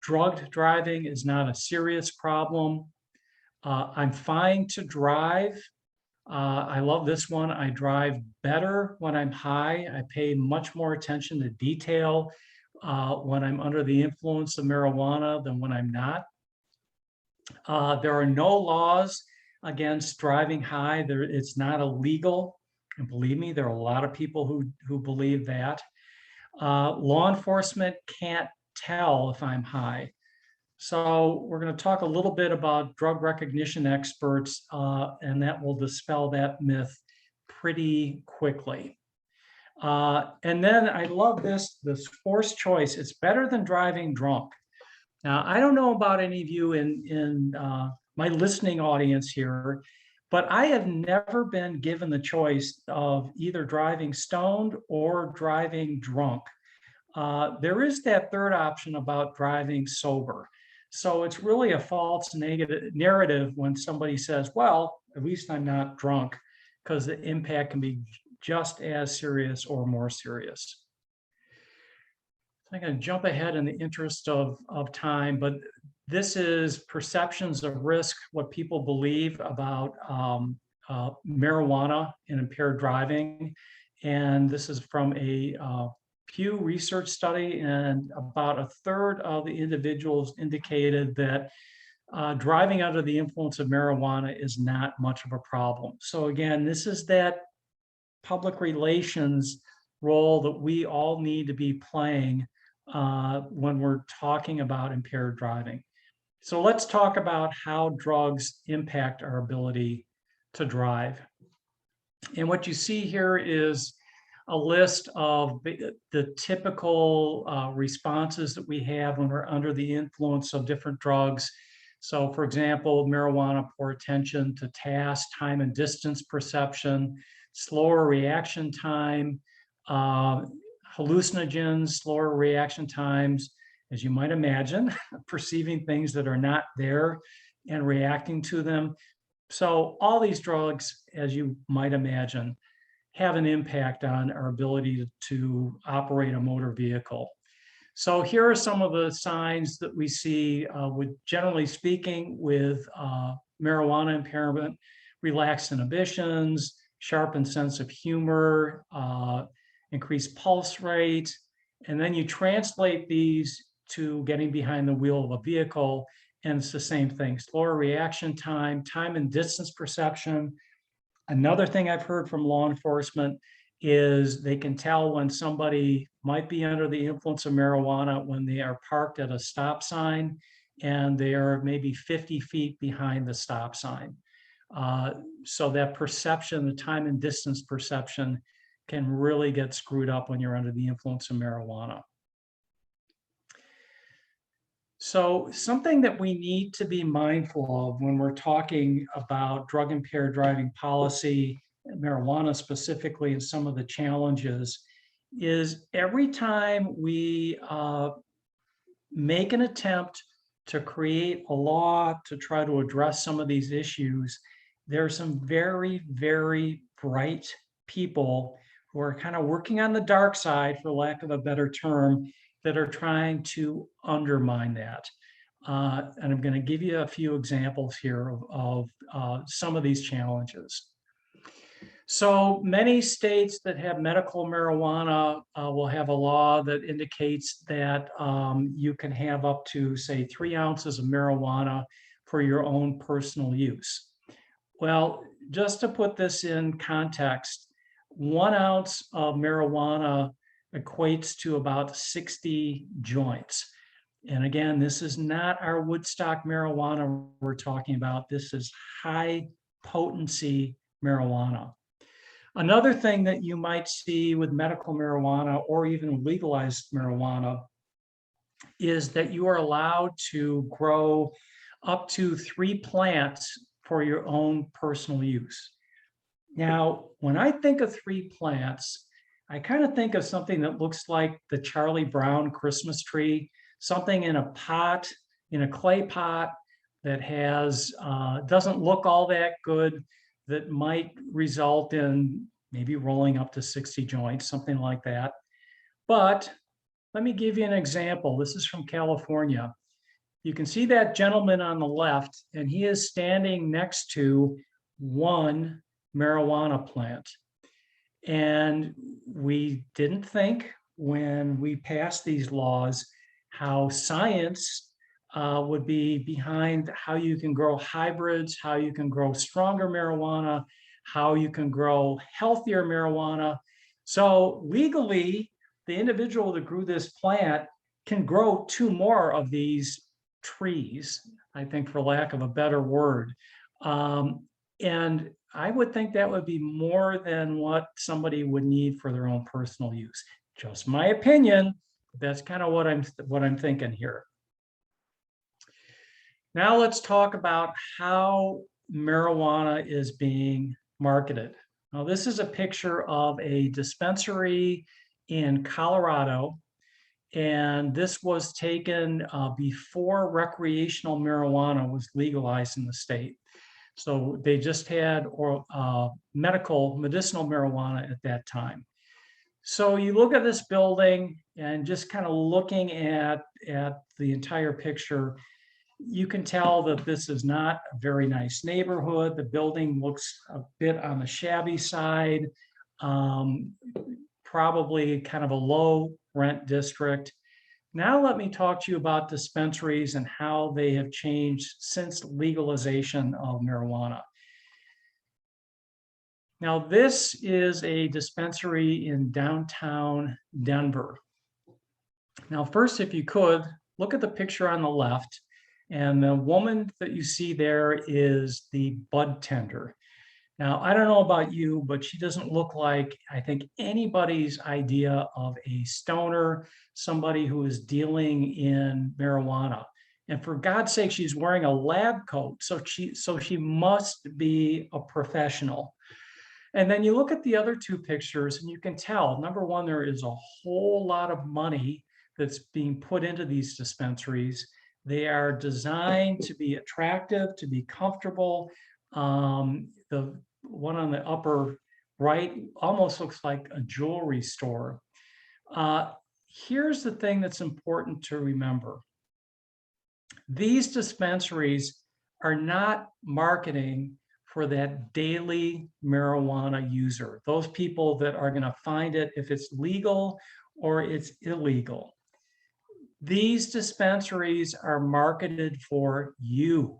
drugged driving is not a serious problem. I'm fine to drive. I love this one. I drive better when I'm high. I pay much more attention to detail when I'm under the influence of marijuana than when I'm not. There are no laws against driving high. It's not illegal. And believe me, there are a lot of people who believe that. Law enforcement can't tell if I'm high. So we're going to talk a little bit about drug recognition experts, and that will dispel that myth pretty quickly. And then I love this forced choice. It's better than driving drunk. Now, I don't know about any of you in my listening audience here, but I have never been given the choice of either driving stoned or driving drunk. There is that third option about driving sober. So it's really a false negative narrative when somebody says, well, at least I'm not drunk, because the impact can be just as serious or more serious. So I'm going to jump ahead in the interest of time, but this is perceptions of risk, what people believe about marijuana and impaired driving. And this is from a Pew Research study, and about a third of the individuals indicated that driving under the influence of marijuana is not much of a problem. So again, this is that public relations role that we all need to be playing when we're talking about impaired driving. So let's talk about how drugs impact our ability to drive. And what you see here is a list of the typical responses that we have when we're under the influence of different drugs. So for example, marijuana, poor attention to task, time and distance perception, slower reaction time, hallucinogens, slower reaction times, as you might imagine, perceiving things that are not there and reacting to them. So all these drugs, as you might imagine, have an impact on our ability to operate a motor vehicle. So here are some of the signs that we see with, generally speaking, with marijuana impairment: relaxed inhibitions, sharpened sense of humor, increased pulse rate. And then you translate these to getting behind the wheel of a vehicle, and it's the same thing: slower reaction time, time and distance perception. Another thing I've heard from law enforcement is they can tell when somebody might be under the influence of marijuana when they are parked at a stop sign and they are maybe 50 feet behind the stop sign. So that perception, the time and distance perception, can really get screwed up when you're under the influence of marijuana. So something that we need to be mindful of when we're talking about drug impaired driving policy, marijuana specifically, and some of the challenges, is every time we make an attempt to create a law to try to address some of these issues, there are some very, very bright people who are kind of working on the dark side, for lack of a better term, that are trying to undermine that. And I'm going to give you a few examples here of some of these challenges. So many states that have medical marijuana will have a law that indicates that you can have up to, say, 3 ounces of marijuana for your own personal use. Well, just to put this in context, 1 ounce of marijuana equates to about 60 joints. And again, this is not our Woodstock marijuana we're talking about. This is high potency marijuana. Another thing that you might see with medical marijuana or even legalized marijuana is that you are allowed to grow up to 3 plants for your own personal use. Now, when I think of 3 plants, I kind of think of something that looks like the Charlie Brown Christmas tree, something in a pot, in a clay pot that has doesn't look all that good, that might result in maybe rolling up to 60 joints, something like that. But Let me give you an example. This is from California. You can see that gentleman on the left, and he is standing next to one marijuana plant. And we didn't think when we passed these laws how science would be behind how you can grow hybrids, how you can grow stronger marijuana, how you can grow healthier marijuana. So legally, the individual that grew this plant can grow 2 more of these trees, I think, for lack of a better word. And I would think that would be more than what somebody would need for their own personal use. Just my opinion. That's kind of what I'm thinking here. Now let's talk about how marijuana is being marketed. Now, this is a picture of a dispensary in Colorado, and this was taken before recreational marijuana was legalized in the state. So they just had medicinal marijuana at that time. So you look at this building and just kind of looking at the entire picture, you can tell that this is not a very nice neighborhood. The building looks a bit on the shabby side, probably kind of a low rent district. Now let me talk to you about dispensaries and how they have changed since legalization of marijuana. Now, this is a dispensary in downtown Denver. Now, first, if you could, look at the picture on the left, and the woman that you see there is the bud tender. Now, I don't know about you, but she doesn't look like, I think, anybody's idea of a stoner, somebody who is dealing in marijuana. And for God's sake, she's wearing a lab coat, so she must be a professional. And then you look at the other 2 pictures and you can tell, number one, there is a whole lot of money that's being put into these dispensaries. They are designed to be attractive, to be comfortable. The one on the upper right almost looks like a jewelry store. Here's the thing that's important to remember. These dispensaries are not marketing for that daily marijuana user, those people that are going to find it if it's legal or it's illegal. These dispensaries are marketed for you.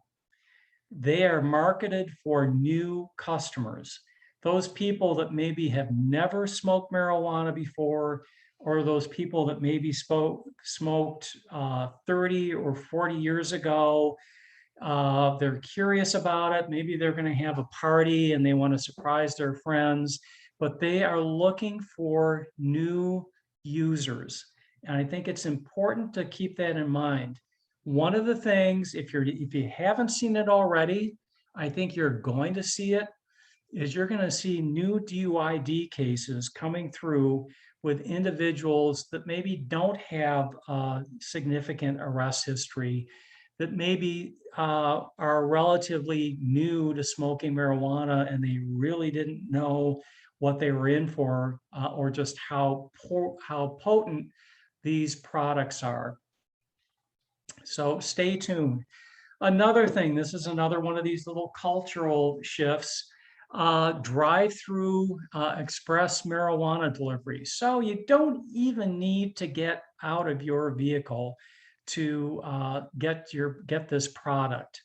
They are marketed for new customers, those people that maybe have never smoked marijuana before, or those people that maybe smoked 30 or 40 years ago. They're curious about it. Maybe they're going to have a party and they want to surprise their friends, but they are looking for new users. And I think it's important to keep that in mind. One of the things, if you haven't seen it already, I think you're going to see it, is you're going to see new DUID cases coming through with individuals that maybe don't have significant arrest history, that maybe are relatively new to smoking marijuana and they really didn't know what they were in for, or just how potent these products are. So stay tuned. Another thing, this is another one of these little cultural shifts, drive-through express marijuana delivery. So you don't even need to get out of your vehicle to get this product.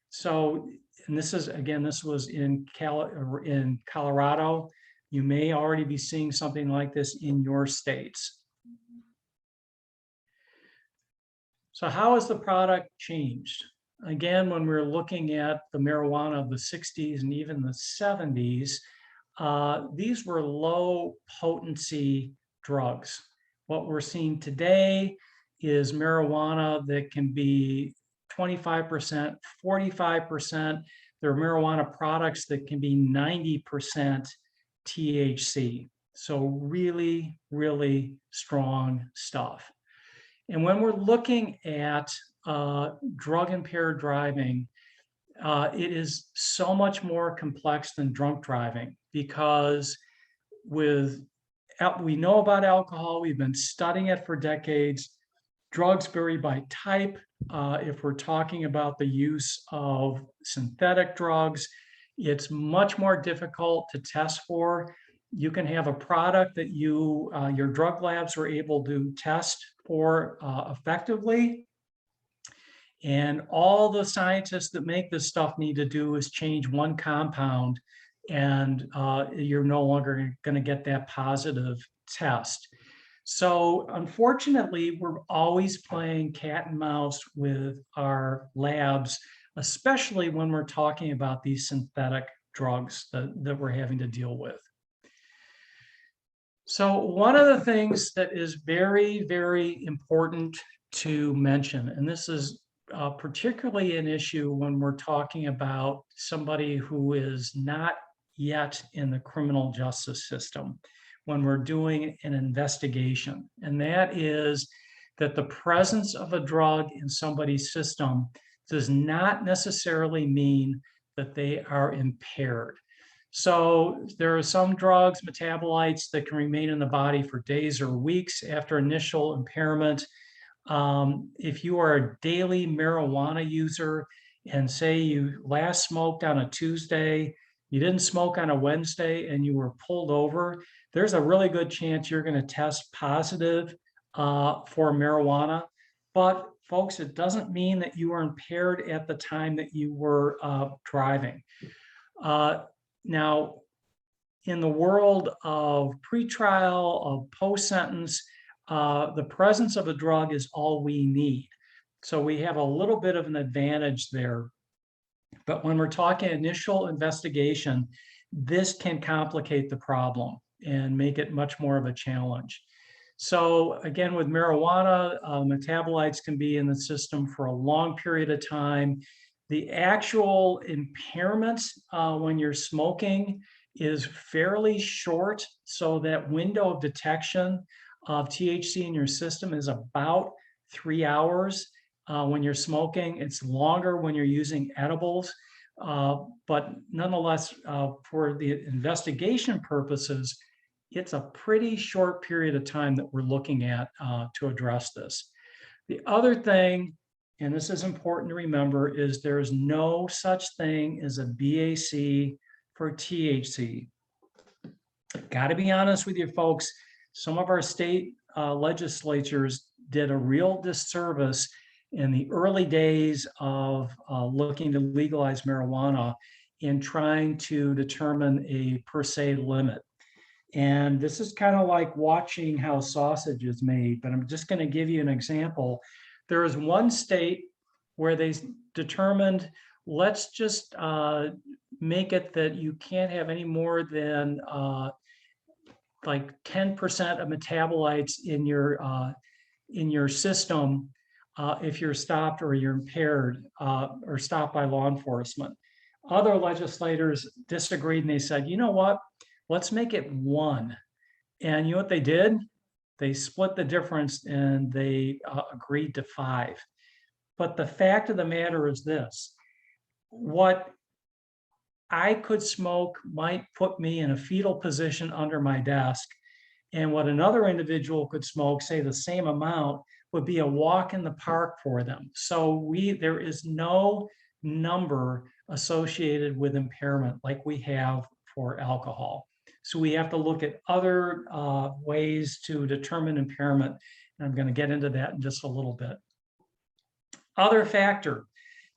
So, and this is, again, this was in Colorado. You may already be seeing something like this in your states. So how has the product changed? Again, when we're looking at the marijuana of the 60s and even the 70s, these were low potency drugs. What we're seeing today is marijuana that can be 25%, 45%. There are marijuana products that can be 90% THC. So really, really strong stuff. And when we're looking at drug impaired driving, it is so much more complex than drunk driving, because with we know about alcohol. We've been studying it for decades. Drugs vary by type. If we're talking about the use of synthetic drugs, it's much more difficult to test for. You can have a product that your drug labs are able to test for effectively. And all the scientists that make this stuff need to do is change one compound, and you're no longer going to get that positive test. So unfortunately, we're always playing cat and mouse with our labs, especially when we're talking about these synthetic drugs that we're having to deal with. So one of the things that is very, very important to mention, and this is particularly an issue when we're talking about somebody who is not yet in the criminal justice system, when we're doing an investigation, and that is that the presence of a drug in somebody's system does not necessarily mean that they are impaired. So there are some drugs, metabolites, that can remain in the body for days or weeks after initial impairment. If you are a daily marijuana user and say you last smoked on a Tuesday, you didn't smoke on a Wednesday, and you were pulled over, there's a really good chance you're going to test positive for marijuana. But folks, it doesn't mean that you were impaired at the time that you were driving. Now, in the world of pretrial, of post-sentence, the presence of a drug is all we need. So we have a little bit of an advantage there. But when we're talking initial investigation, this can complicate the problem and make it much more of a challenge. So again, with marijuana, metabolites can be in the system for a long period of time. The actual impairments when you're smoking is fairly short. So that window of detection of THC in your system is about 3 hours when you're smoking. It's longer when you're using edibles. But nonetheless, for the investigation purposes, it's a pretty short period of time that we're looking at to address this. The other thing, and this is important to remember, is there is no such thing as a BAC for THC. Got to be honest with you folks, some of our state legislatures did a real disservice in the early days of looking to legalize marijuana in trying to determine a per se limit. And this is kind of like watching how sausage is made, but I'm just going to give you an example. There is one state where they determined, let's just make it that you can't have any more than like 10% of metabolites in your system if you're stopped or you're impaired or stopped by law enforcement. Other legislators disagreed, and they said, you know what, let's make it 1. And you know what they did? They split the difference and they agreed to 5. But the fact of the matter is this: what I could smoke might put me in a fetal position under my desk, and what another individual could smoke, say the same amount, would be a walk in the park for them. So there is no number associated with impairment like we have for alcohol. So we have to look at other ways to determine impairment, and I'm going to get into that in just a little bit. Other factor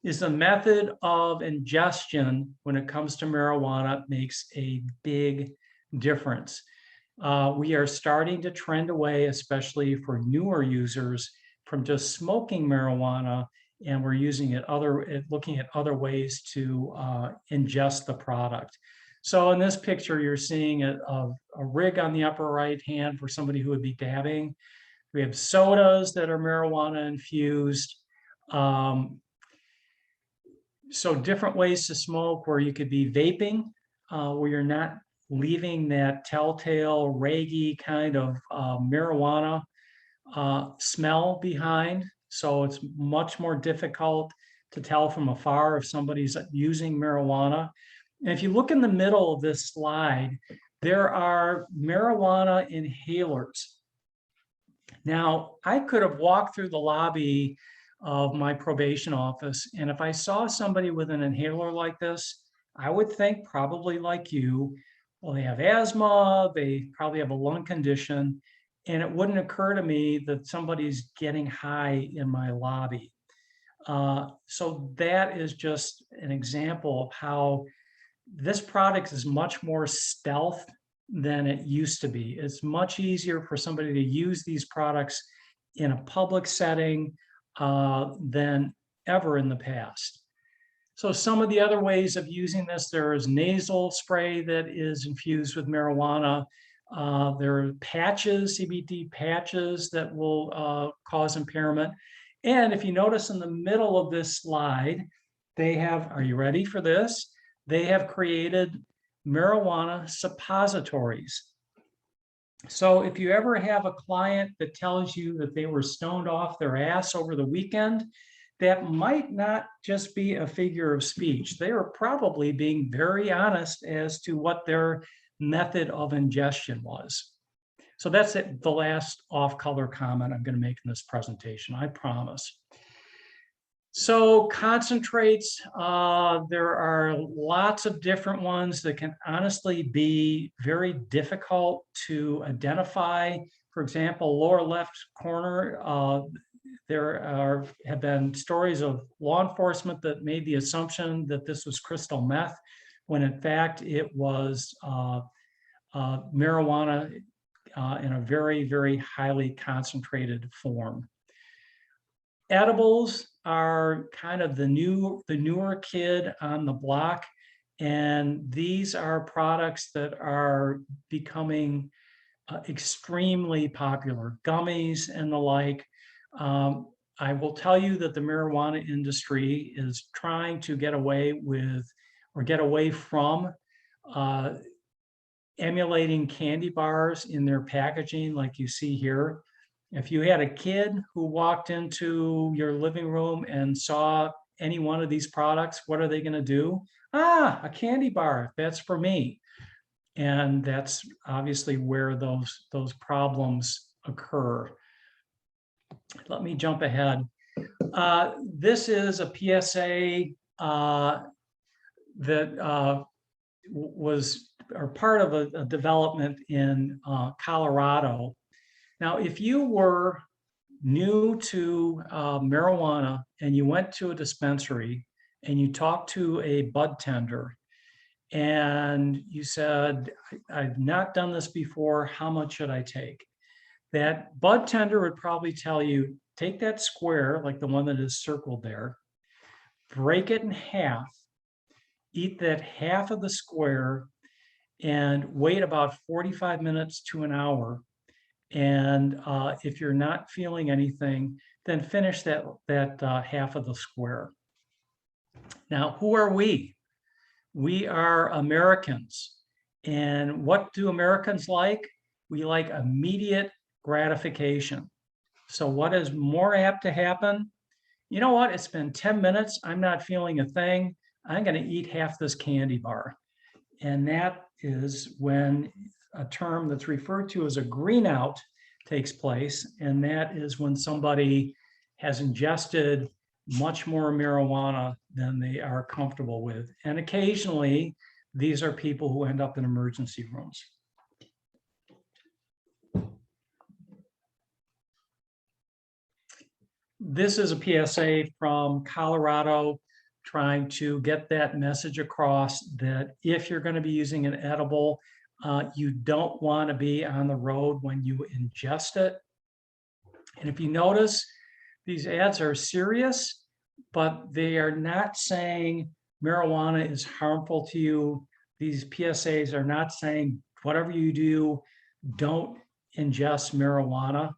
is the method of ingestion when it comes to marijuana makes a big difference. We are starting to trend away, especially for newer users, from just smoking marijuana, and we're using it looking at other ways to ingest the product. So in this picture, you're seeing a rig on the upper right hand for somebody who would be dabbing. We have sodas that are marijuana infused. So different ways to smoke, where you could be vaping, where you're not leaving that telltale raggy kind of marijuana smell behind. So it's much more difficult to tell from afar if somebody's using marijuana. And if you look in the middle of this slide, there are marijuana inhalers. Now, I could have walked through the lobby of my probation office, and if I saw somebody with an inhaler like this, I would think probably like you, well, they have asthma, they probably have a lung condition, and it wouldn't occur to me that somebody's getting high in my lobby. So that is just an example of how this product is much more stealth than it used to be. It's much easier for somebody to use these products in a public setting than ever in the past. So some of the other ways of using this, there is nasal spray that is infused with marijuana. There are patches, CBD patches that will cause impairment. And if you notice in the middle of this slide, they have, are you ready for this? They have created marijuana suppositories. So if you ever have a client that tells you that they were stoned off their ass over the weekend, that might not just be a figure of speech. They are probably being very honest as to what their method of ingestion was. So that's it, the last off-color comment I'm going to make in this presentation, I promise. So concentrates, there are lots of different ones that can honestly be very difficult to identify. For example, lower left corner, there have been stories of law enforcement that made the assumption that this was crystal meth, when in fact it was marijuana in a very, very highly concentrated form. Edibles are kind of the newer kid on the block, and these are products that are becoming extremely popular, gummies and the like. I will tell you that the marijuana industry is trying to get away with, or get away from, emulating candy bars in their packaging like you see here. If you had a kid who walked into your living room and saw any one of these products, what are they going to do? Ah, a candy bar, that's for me. And that's obviously where those problems occur. Let me jump ahead. This is a PSA that was or part of a development in Colorado. Now, if you were new to marijuana and you went to a dispensary and you talked to a bud tender and you said, I've not done this before, how much should I take? That bud tender would probably tell you, take that square, like the one that is circled there, break it in half, eat that half of the square, and wait about 45 minutes to an hour. And if you're not feeling anything, then finish that half of the square. Now, who are we? We are Americans. And what do Americans like? We like immediate gratification. So what is more apt to happen? You know what? It's been 10 minutes. I'm not feeling a thing. I'm going to eat half this candy bar. And that is when a term that's referred to as a green out takes place. And that is when somebody has ingested much more marijuana than they are comfortable with. And occasionally, these are people who end up in emergency rooms. This is a PSA from Colorado, trying to get that message across that if you're going to be using an edible, you don't want to be on the road when you ingest it. And if you notice, these ads are serious, but they are not saying marijuana is harmful to you. These PSAs are not saying whatever you do, don't ingest marijuana.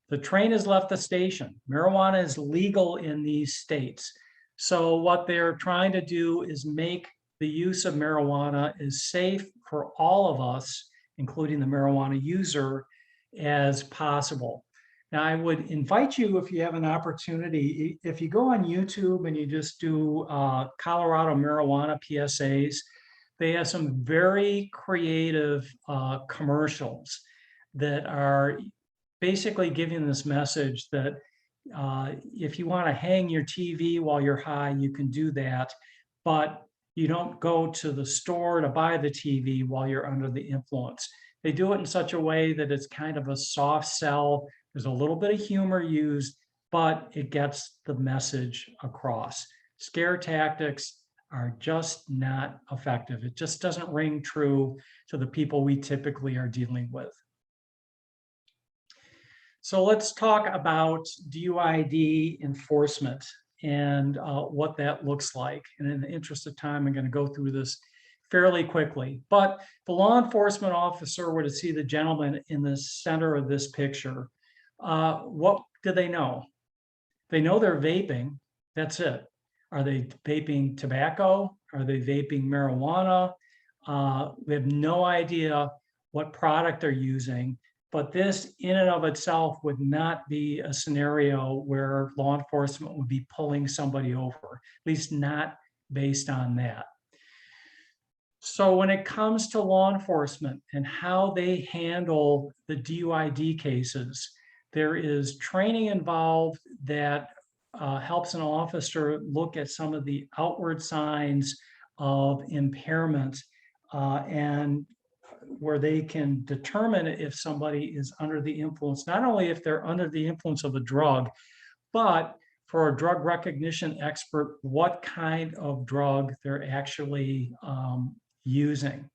The train has left the station. Marijuana is legal in these states. So what they're trying to do is make the use of marijuana as safe for all of us, including the marijuana user, as possible. Now, I would invite you, if you have an opportunity, if you go on YouTube and you just do Colorado marijuana PSAs, they have some very creative commercials that are basically giving this message that if you want to hang your TV while you're high, you can do that, but you don't go to the store to buy the TV while you're under the influence. They do it in such a way that it's kind of a soft sell. There's a little bit of humor used, but it gets the message across. Scare tactics are just not effective. It just doesn't ring true to the people we typically are dealing with. So let's talk about DUID enforcement and what that looks like. And in the interest of time, I'm going to go through this fairly quickly. But the law enforcement officer were to see the gentleman in the center of this picture. What do they know? They know they're vaping. That's it. Are they vaping tobacco? Are they vaping marijuana? We have no idea what product they're using. But this in and of itself would not be a scenario where law enforcement would be pulling somebody over, at least not based on that. So when it comes to law enforcement and how they handle the DUID cases, there is training involved that helps an officer look at some of the outward signs of impairment and where they can determine if somebody is under the influence, not only if they're under the influence of a drug, but for a drug recognition expert, what kind of drug they're actually using.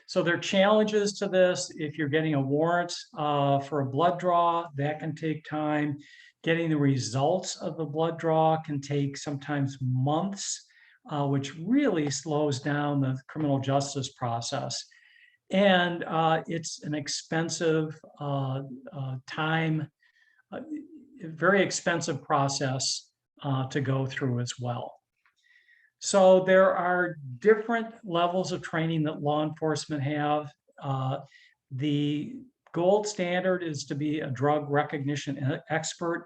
So there are challenges to this. If you're getting a warrant for a blood draw, that can take time. Getting the results of the blood draw can take sometimes months, which really slows down the criminal justice process. And it's an expensive very expensive process to go through as well. So there are different levels of training that law enforcement have. The gold standard is to be a drug recognition expert,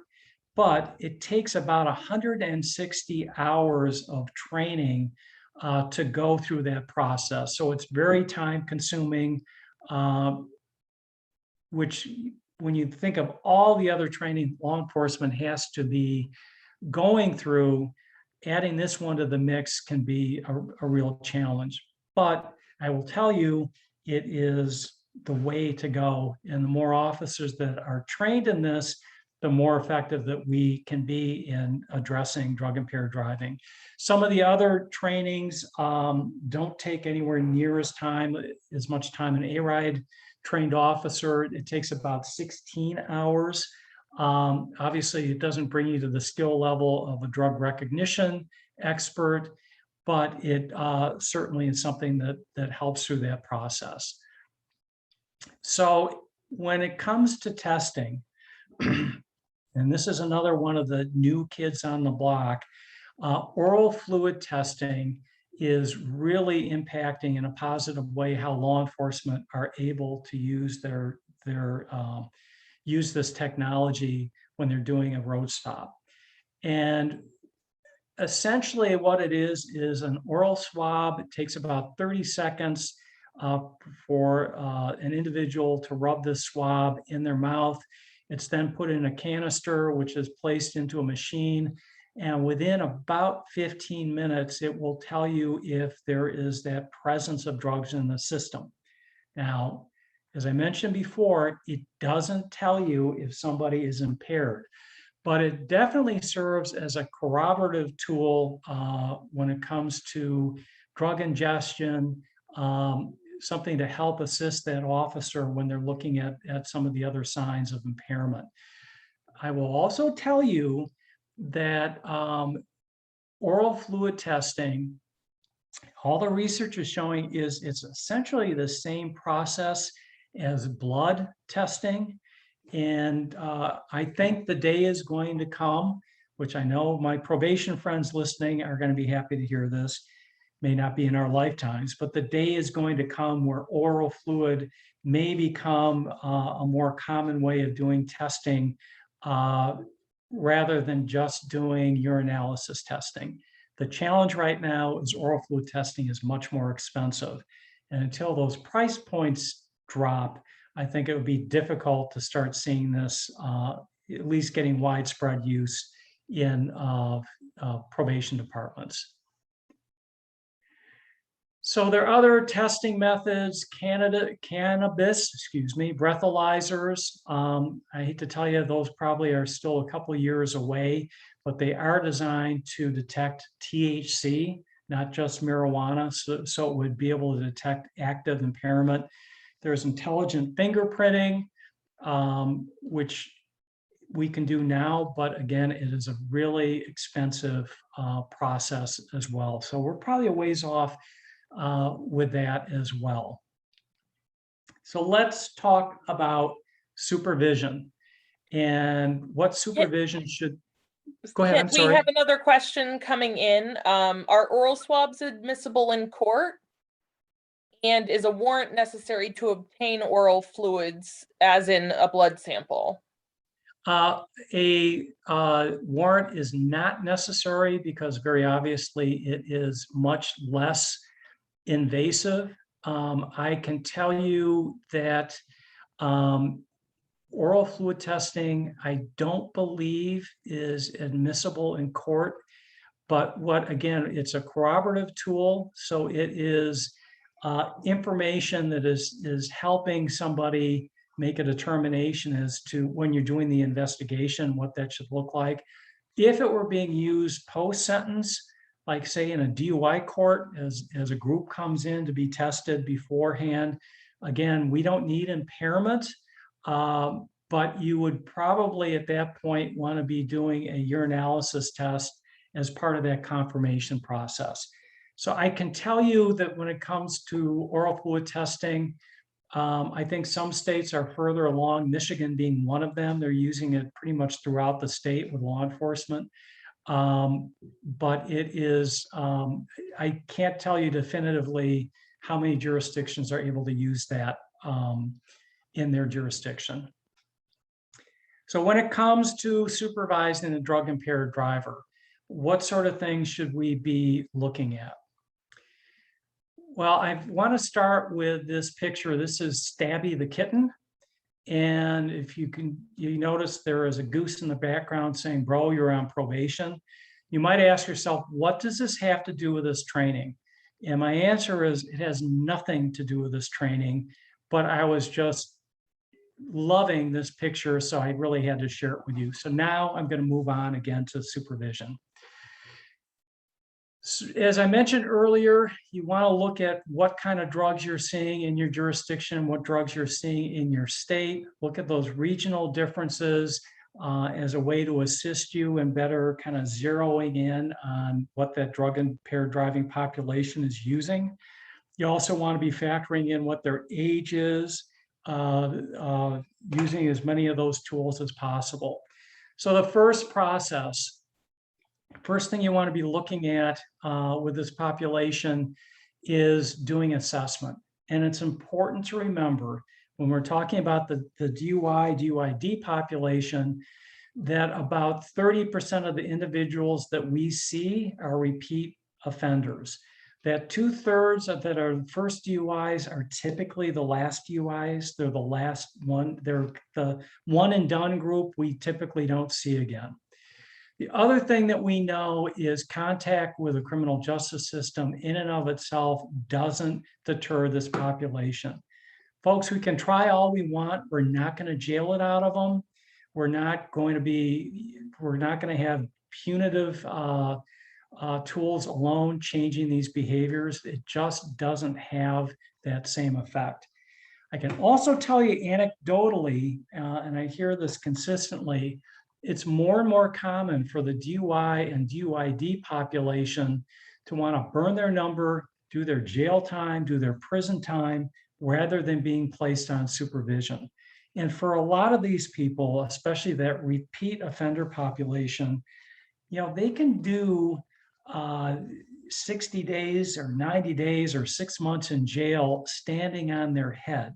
but it takes about 160 hours of training to go through that process. So it's very time consuming, which when you think of all the other training law enforcement has to be going through, adding this one to the mix can be a real challenge. But I will tell you, it is the way to go. And the more officers that are trained in this, the more effective that we can be in addressing drug impaired driving. Some of the other trainings don't take anywhere near as much time. An ARIDE trained officer, it takes about 16 hours. Obviously, it doesn't bring you to the skill level of a drug recognition expert, but it certainly is something that helps through that process. So when it comes to testing, and this is another one of the new kids on the block, oral fluid testing is really impacting in a positive way how law enforcement are able to use use this technology when they're doing a road stop. And essentially what it is an oral swab. It takes about 30 seconds for an individual to rub this swab in their mouth. It's then put in a canister, which is placed into a machine. And within about 15 minutes, it will tell you if there is that presence of drugs in the system. Now, as I mentioned before, it doesn't tell you if somebody is impaired, but it definitely serves as a corroborative tool when it comes to drug ingestion, something to help assist that officer when they're looking at some of the other signs of impairment. I will also tell you that oral fluid testing, all the research is showing is it's essentially the same process as blood testing. And I think the day is going to come, which I know my probation friends listening are going to be happy to hear this, may not be in our lifetimes, but the day is going to come where oral fluid may become a more common way of doing testing rather than just doing urinalysis testing. The challenge right now is oral fluid testing is much more expensive. And until those price points drop, I think it would be difficult to start seeing this, at least getting widespread use in probation departments. So there are other testing methods, cannabis, breathalyzers. I hate to tell you, those probably are still a couple of years away, but they are designed to detect THC, not just marijuana, so it would be able to detect active impairment. There's intelligent fingerprinting, which we can do now, but again, it is a really expensive process as well. So we're probably a ways off with that as well. So let's talk about supervision and what supervision should. Go ahead, I'm sorry. We have another question coming in. Are oral swabs admissible in court? And is a warrant necessary to obtain oral fluids, as in a blood sample? A warrant is not necessary because very obviously it is much less invasive. I can tell you that oral fluid testing, I don't believe is admissible in court, but again, it's a corroborative tool. So it is information that is helping somebody make a determination as to when you're doing the investigation, what that should look like. If it were being used post-sentence, like say in a DUI court, as a group comes in to be tested beforehand, again, we don't need impairment, but you would probably at that point want to be doing a urinalysis test as part of that confirmation process. So I can tell you that when it comes to oral fluid testing, I think some states are further along, Michigan being one of them. They're using it pretty much throughout the state with law enforcement. But it is, I can't tell you definitively how many jurisdictions are able to use that in their jurisdiction. So when it comes to supervising a drug impaired driver, what sort of things should we be looking at? Well, I want to start with this picture. This is Stabby the kitten. And if you notice there is a goose in the background saying, bro, you're on probation. You might ask yourself, what does this have to do with this training? And my answer is it has nothing to do with this training, but I was just loving this picture, so I really had to share it with you. So now I'm going to move on again to supervision. As I mentioned earlier, you want to look at what kind of drugs you're seeing in your jurisdiction, what drugs you're seeing in your state. Look at those regional differences as a way to assist you in better kind of zeroing in on what that drug impaired driving population is using. You also want to be factoring in what their age is, using as many of those tools as possible. So the first thing you want to be looking at with this population is doing assessment. And it's important to remember when we're talking about the DUI, DUID population, that about 30% of the individuals that we see are repeat offenders. That 2/3 that are first DUIs are typically the last DUIs. They're the last one. They're the one and done group we typically don't see again. The other thing that we know is contact with the criminal justice system in and of itself doesn't deter this population. Folks, we can try all we want. We're not going to jail it out of them. We're not going to have punitive tools alone changing these behaviors. It just doesn't have that same effect. I can also tell you anecdotally, and I hear this consistently, it's more and more common for the DUI and DUID population to want to burn their number, do their jail time, do their prison time, rather than being placed on supervision. And for a lot of these people, especially that repeat offender population, they can do 60 days or 90 days or 6 months in jail standing on their head.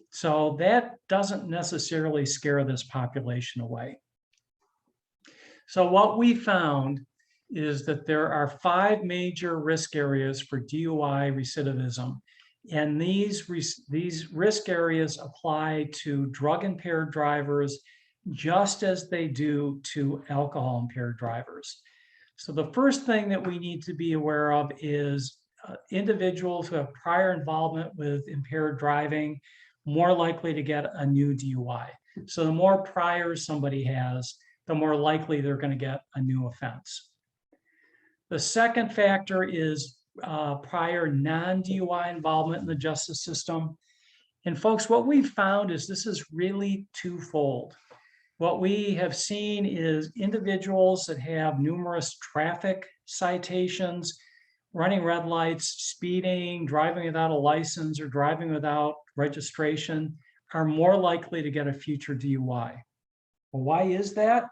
So that doesn't necessarily scare this population away. So what we found is that there are 5 major risk areas for DUI recidivism. And these risk areas apply to drug impaired drivers just as they do to alcohol impaired drivers. So the first thing that we need to be aware of is individuals who have prior involvement with impaired driving, more likely to get a new DUI. So the more priors somebody has, the more likely they're going to get a new offense. The second factor is prior non-DUI involvement in the justice system. And folks, what we've found is this is really twofold. What we have seen is individuals that have numerous traffic citations, running red lights, speeding, driving without a license, or driving without registration are more likely to get a future DUI. Well, why is that?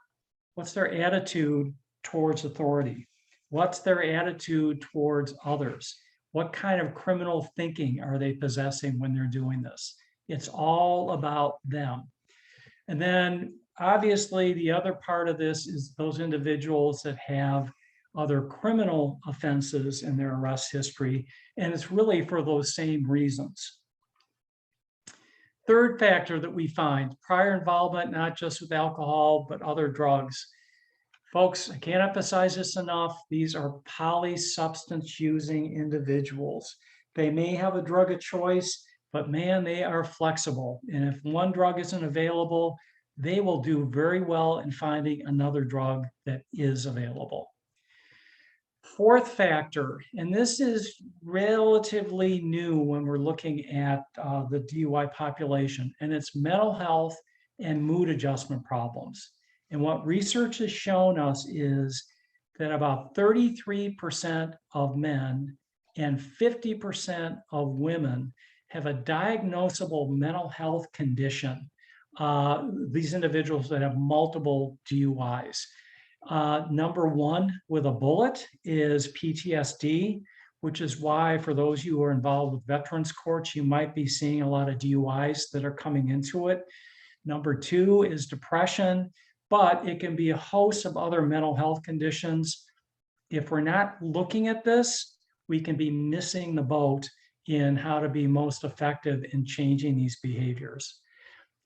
What's their attitude towards authority? What's their attitude towards others? What kind of criminal thinking are they possessing when they're doing this? It's all about them. And then obviously the other part of this is those individuals that have other criminal offenses in their arrest history, and it's really for those same reasons. Third factor that we find, prior involvement, not just with alcohol, but other drugs. Folks, I can't emphasize this enough. These are polysubstance using individuals. They may have a drug of choice, but man, they are flexible. And if one drug isn't available, they will do very well in finding another drug that is available. Fourth factor, and this is relatively new when we're looking at the DUI population, and it's mental health and mood adjustment problems. And what research has shown us is that about 33% of men and 50% of women have a diagnosable mental health condition. These individuals that have multiple DUIs. Number one with a bullet is PTSD, which is why for those of you who are involved with veterans courts, you might be seeing a lot of DUIs that are coming into it. Number two is depression, but it can be a host of other mental health conditions. If we're not looking at this, we can be missing the boat in how to be most effective in changing these behaviors.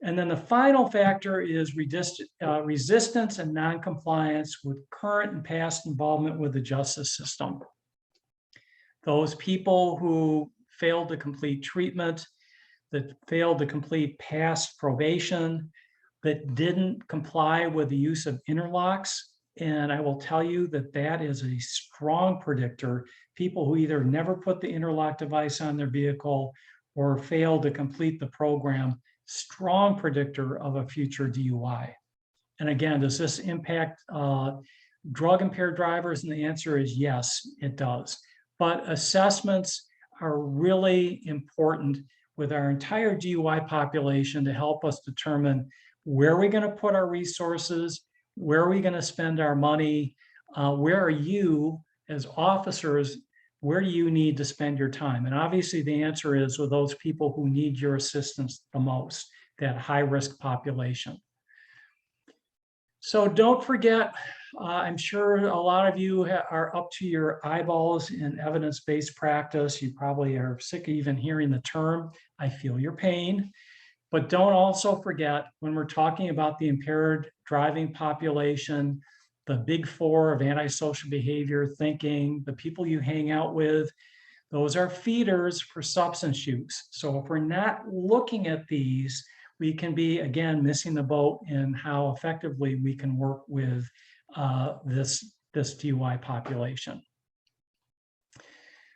And then the final factor is resistance and noncompliance with current and past involvement with the justice system. Those people who failed to complete treatment, that failed to complete past probation, that didn't comply with the use of interlocks. And I will tell you that that is a strong predictor. People who either never put the interlock device on their vehicle or failed to complete the program, strong predictor of a future DUI. And again, does this impact drug impaired drivers? And the answer is yes, it does. But assessments are really important with our entire DUI population to help us determine where are we going to put our resources, where are we going to spend our money, where are you as officers, where do you need to spend your time? And obviously the answer is with those people who need your assistance the most, that high-risk population. So don't forget, I'm sure a lot of you are up to your eyeballs in evidence-based practice. You probably are sick of even hearing the term. I feel your pain. But don't also forget, when we're talking about the impaired driving population, the big four of antisocial behavior, thinking, the people you hang out with, those are feeders for substance use. So if we're not looking at these, we can be, again, missing the boat in how effectively we can work with this DUI population.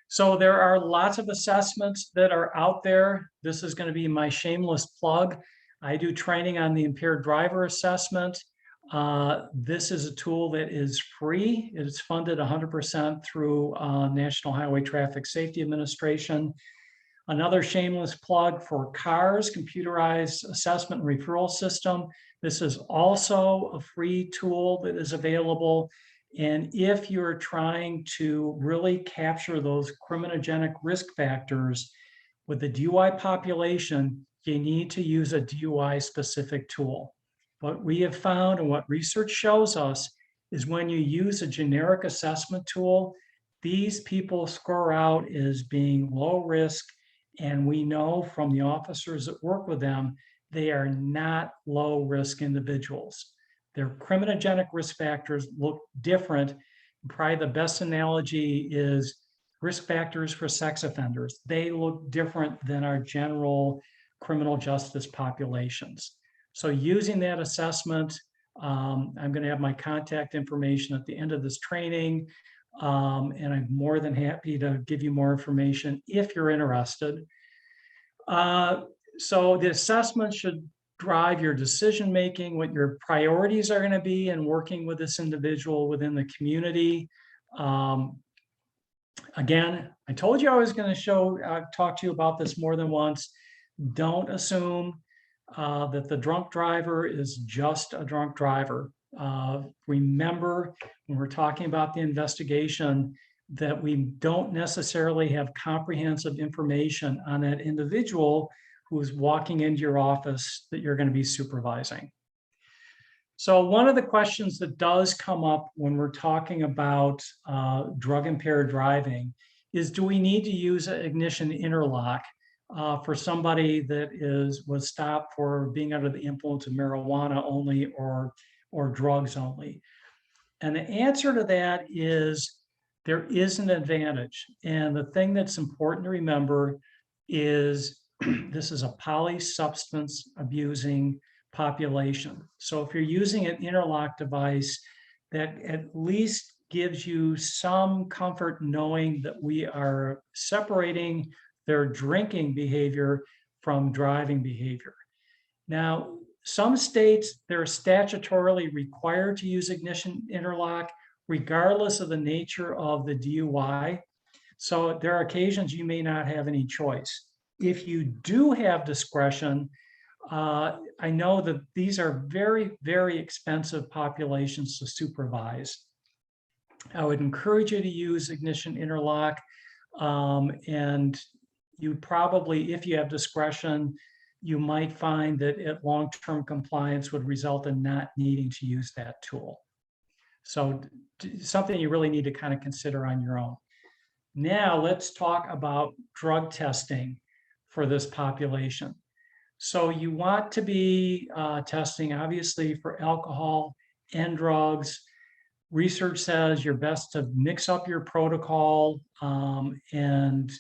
So there are lots of assessments that are out there. This is going to be my shameless plug. I do training on the impaired driver assessment. This is a tool that is free. It's funded 100% through National Highway Traffic Safety Administration. Another shameless plug for CARS, Computerized Assessment and Referral System. This is also a free tool that is available. And if you're trying to really capture those criminogenic risk factors with the DUI population, you need to use a DUI specific tool. What we have found and what research shows us is when you use a generic assessment tool, these people score out as being low risk. And we know from the officers that work with them, they are not low risk individuals. Their criminogenic risk factors look different. Probably the best analogy is risk factors for sex offenders. They look different than our general criminal justice populations. So using that assessment, I'm going to have my contact information at the end of this training, and I'm more than happy to give you more information if you're interested. So the assessment should drive your decision making, what your priorities are going to be in working with this individual within the community. Again, I told you I was going to talk to you about this more than once. Don't assume that the drunk driver is just a drunk driver. Remember, when we're talking about the investigation, that we don't necessarily have comprehensive information on that individual who is walking into your office that you're going to be supervising. So one of the questions that does come up when we're talking about drug impaired driving is, do we need to use an ignition interlock for somebody that was stopped for being under the influence of marijuana only or drugs only? And the answer to that is there is an advantage. And the thing that's important to remember is this is a polysubstance abusing population. So if you're using an interlock device, that at least gives you some comfort knowing that we are separating their drinking behavior from driving behavior. Now, some states, they're statutorily required to use ignition interlock, regardless of the nature of the DUI. So there are occasions you may not have any choice. If you do have discretion, I know that these are very, very expensive populations to supervise. I would encourage you to use ignition interlock, and you probably, if you have discretion, you might find that long-term compliance would result in not needing to use that tool. So something you really need to kind of consider on your own. Now let's talk about drug testing for this population. So you want to be testing, obviously, for alcohol and drugs. Research says you're best to mix up your protocol and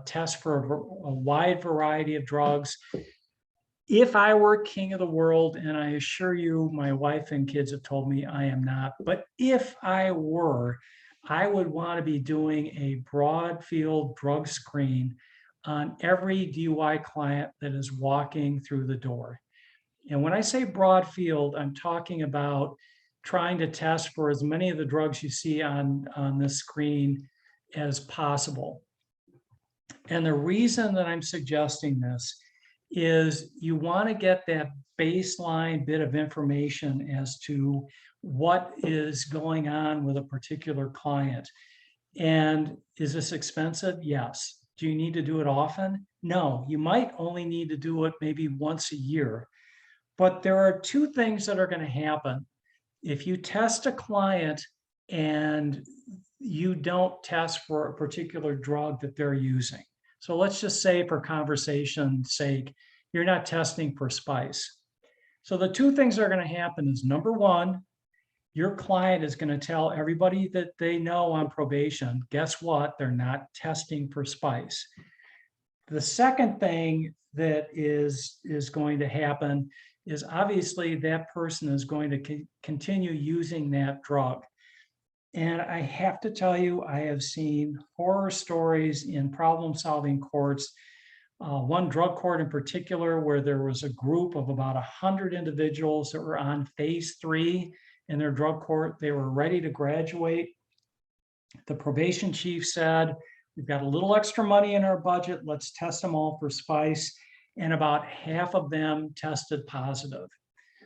test for a wide variety of drugs. If I were king of the world, and I assure you, my wife and kids have told me I am not, but if I were, I would want to be doing a broad field drug screen on every DUI client that is walking through the door. And when I say broad field, I'm talking about trying to test for as many of the drugs you see on this screen as possible. And the reason that I'm suggesting this is you want to get that baseline bit of information as to what is going on with a particular client. And is this expensive? Yes. Do you need to do it often? No, you might only need to do it maybe once a year. But there are two things that are going to happen. If you test a client and you don't test for a particular drug that they're using. So let's just say, for conversation's sake, you're not testing for spice. So the two things that are going to happen is, number one, your client is going to tell everybody that they know on probation, guess what? They're not testing for spice. The second thing that is going to happen is, obviously, that person is going to continue using that drug. And I have to tell you, I have seen horror stories in problem-solving courts. One drug court in particular, where there was a group of about 100 individuals that were on phase 3 in their drug court. They were ready to graduate. The probation chief said, we've got a little extra money in our budget, let's test them all for spice. And about half of them tested positive.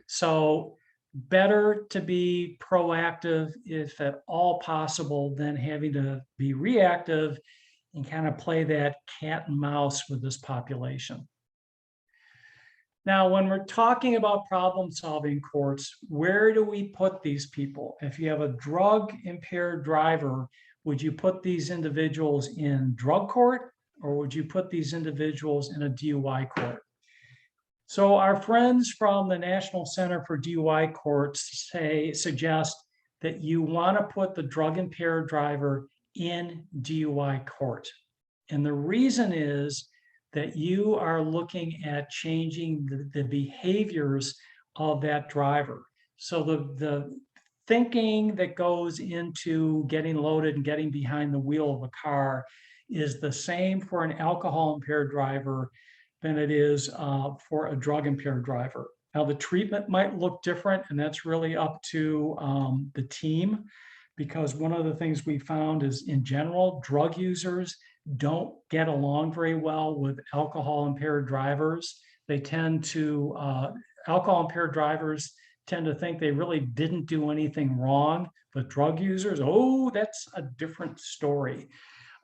So better to be proactive, if at all possible, than having to be reactive and kind of play that cat and mouse with this population. Now, when we're talking about problem-solving courts, where do we put these people? If you have a drug-impaired driver, would you put these individuals in drug court, or would you put these individuals in a DUI court? So our friends from the National Center for DUI Courts suggest that you want to put the drug-impaired driver in DUI court. And the reason is that you are looking at changing the behaviors of that driver. So the thinking that goes into getting loaded and getting behind the wheel of a car is the same for an alcohol impaired driver than it is for a drug impaired driver. Now the treatment might look different, and that's really up to the team, because one of the things we found is, in general, drug users don't get along very well with alcohol impaired drivers. They tend to, alcohol impaired drivers tend to think they really didn't do anything wrong, but drug users, oh, that's a different story.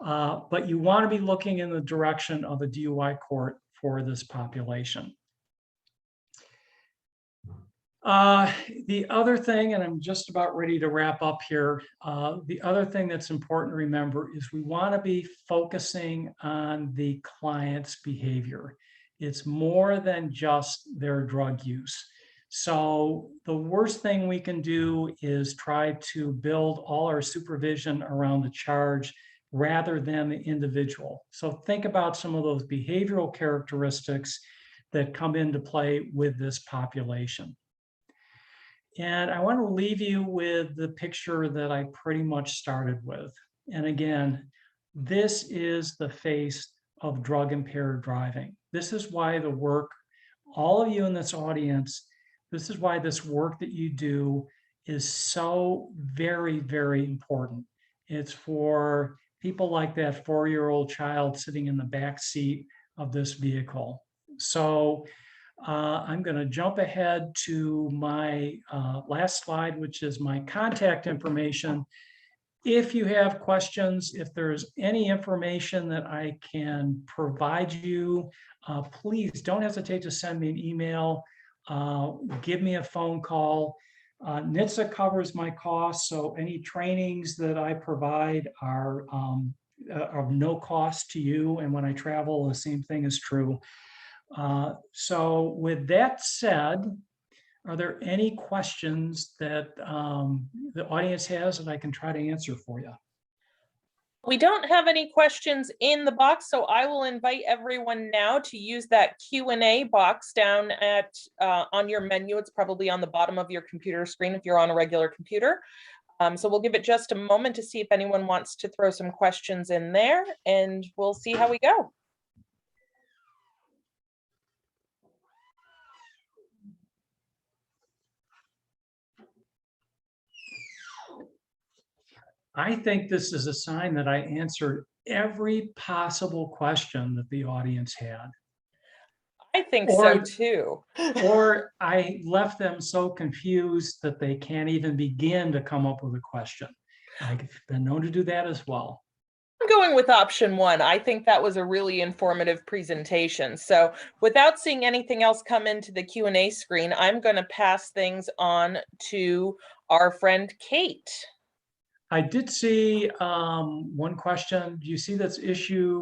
But you want to be looking in the direction of a DUI court for this population. The other thing, and I'm just about ready to wrap up here, the other thing that's important to remember is we want to be focusing on the client's behavior. It's more than just their drug use. So the worst thing we can do is try to build all our supervision around the charge rather than the individual. So think about some of those behavioral characteristics that come into play with this population. And I want to leave you with the picture that I pretty much started with. And again, this is the face of drug impaired driving. This is why the work, all of you in this audience, this is why this work that you do is so very, very important. It's for people like that 4-year-old child sitting in the back seat of this vehicle. So I'm going to jump ahead to my last slide, which is my contact information. If you have questions, if there's any information that I can provide you, please don't hesitate to send me an email, give me a phone call. NHTSA covers my costs, so any trainings that I provide are of no cost to you. And when I travel, the same thing is true. So with that said, are there any questions that the audience has that I can try to answer for you? We don't have any questions in the box, so I will invite everyone now to use that Q&A box down at on your menu. It's probably on the bottom of your computer screen if you're on a regular computer. So we'll give it just a moment to see if anyone wants to throw some questions in there, and we'll see how we go. I think this is a sign that I answered every possible question that the audience had. I think so too. Or I left them so confused that they can't even begin to come up with a question. I've been known to do that as well. I'm going with option one. I think that was a really informative presentation. So without seeing anything else come into the Q&A screen, I'm going to pass things on to our friend Kate. I did see one question. Do you see this issue?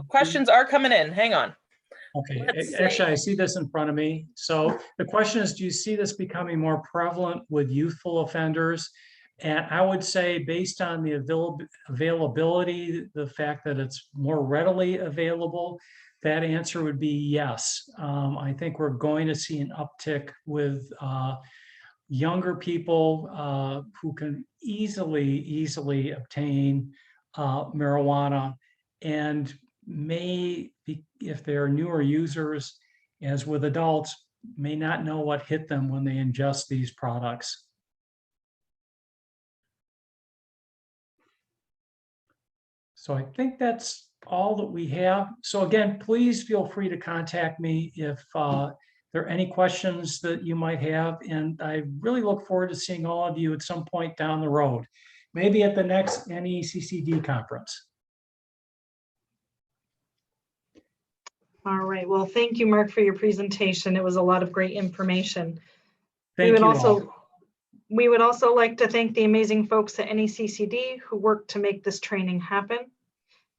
Questions are coming in. Hang on. Okay, actually, I see this in front of me. So the question is, do you see this becoming more prevalent with youthful offenders? And I would say, based on the availability, the fact that it's more readily available, that answer would be yes. I think we're going to see an uptick with younger people who can easily obtain marijuana, and may be, if they're newer users, as with adults, may not know what hit them when they ingest these products. So I think that's all that we have. So again, please feel free to contact me if there are any questions that you might have. And I really look forward to seeing all of you at some point down the road, maybe at the next NECCD conference. All right. Well, thank you, Mark, for your presentation. It was a lot of great information. Thank you all. We would also like to thank the amazing folks at NECCD who worked to make this training happen.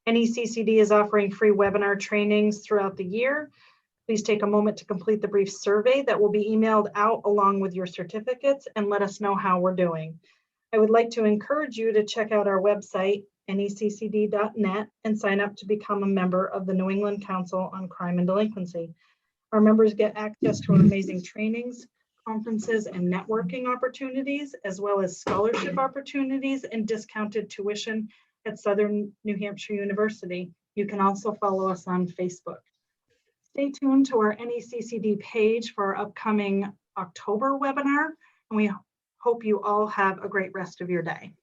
NECCD is offering free webinar trainings throughout the year. Please take a moment to complete the brief survey that will be emailed out along with your certificates and let us know how we're doing. I would like to encourage you to check out our website, neccd.net, and sign up to become a member of the New England Council on Crime and Delinquency. Our members get access to our amazing trainings, conferences, and networking opportunities, as well as scholarship opportunities and discounted tuition at Southern New Hampshire University. You can also follow us on Facebook. Stay tuned to our NECCD page for our upcoming October webinar, and we hope you all have a great rest of your day.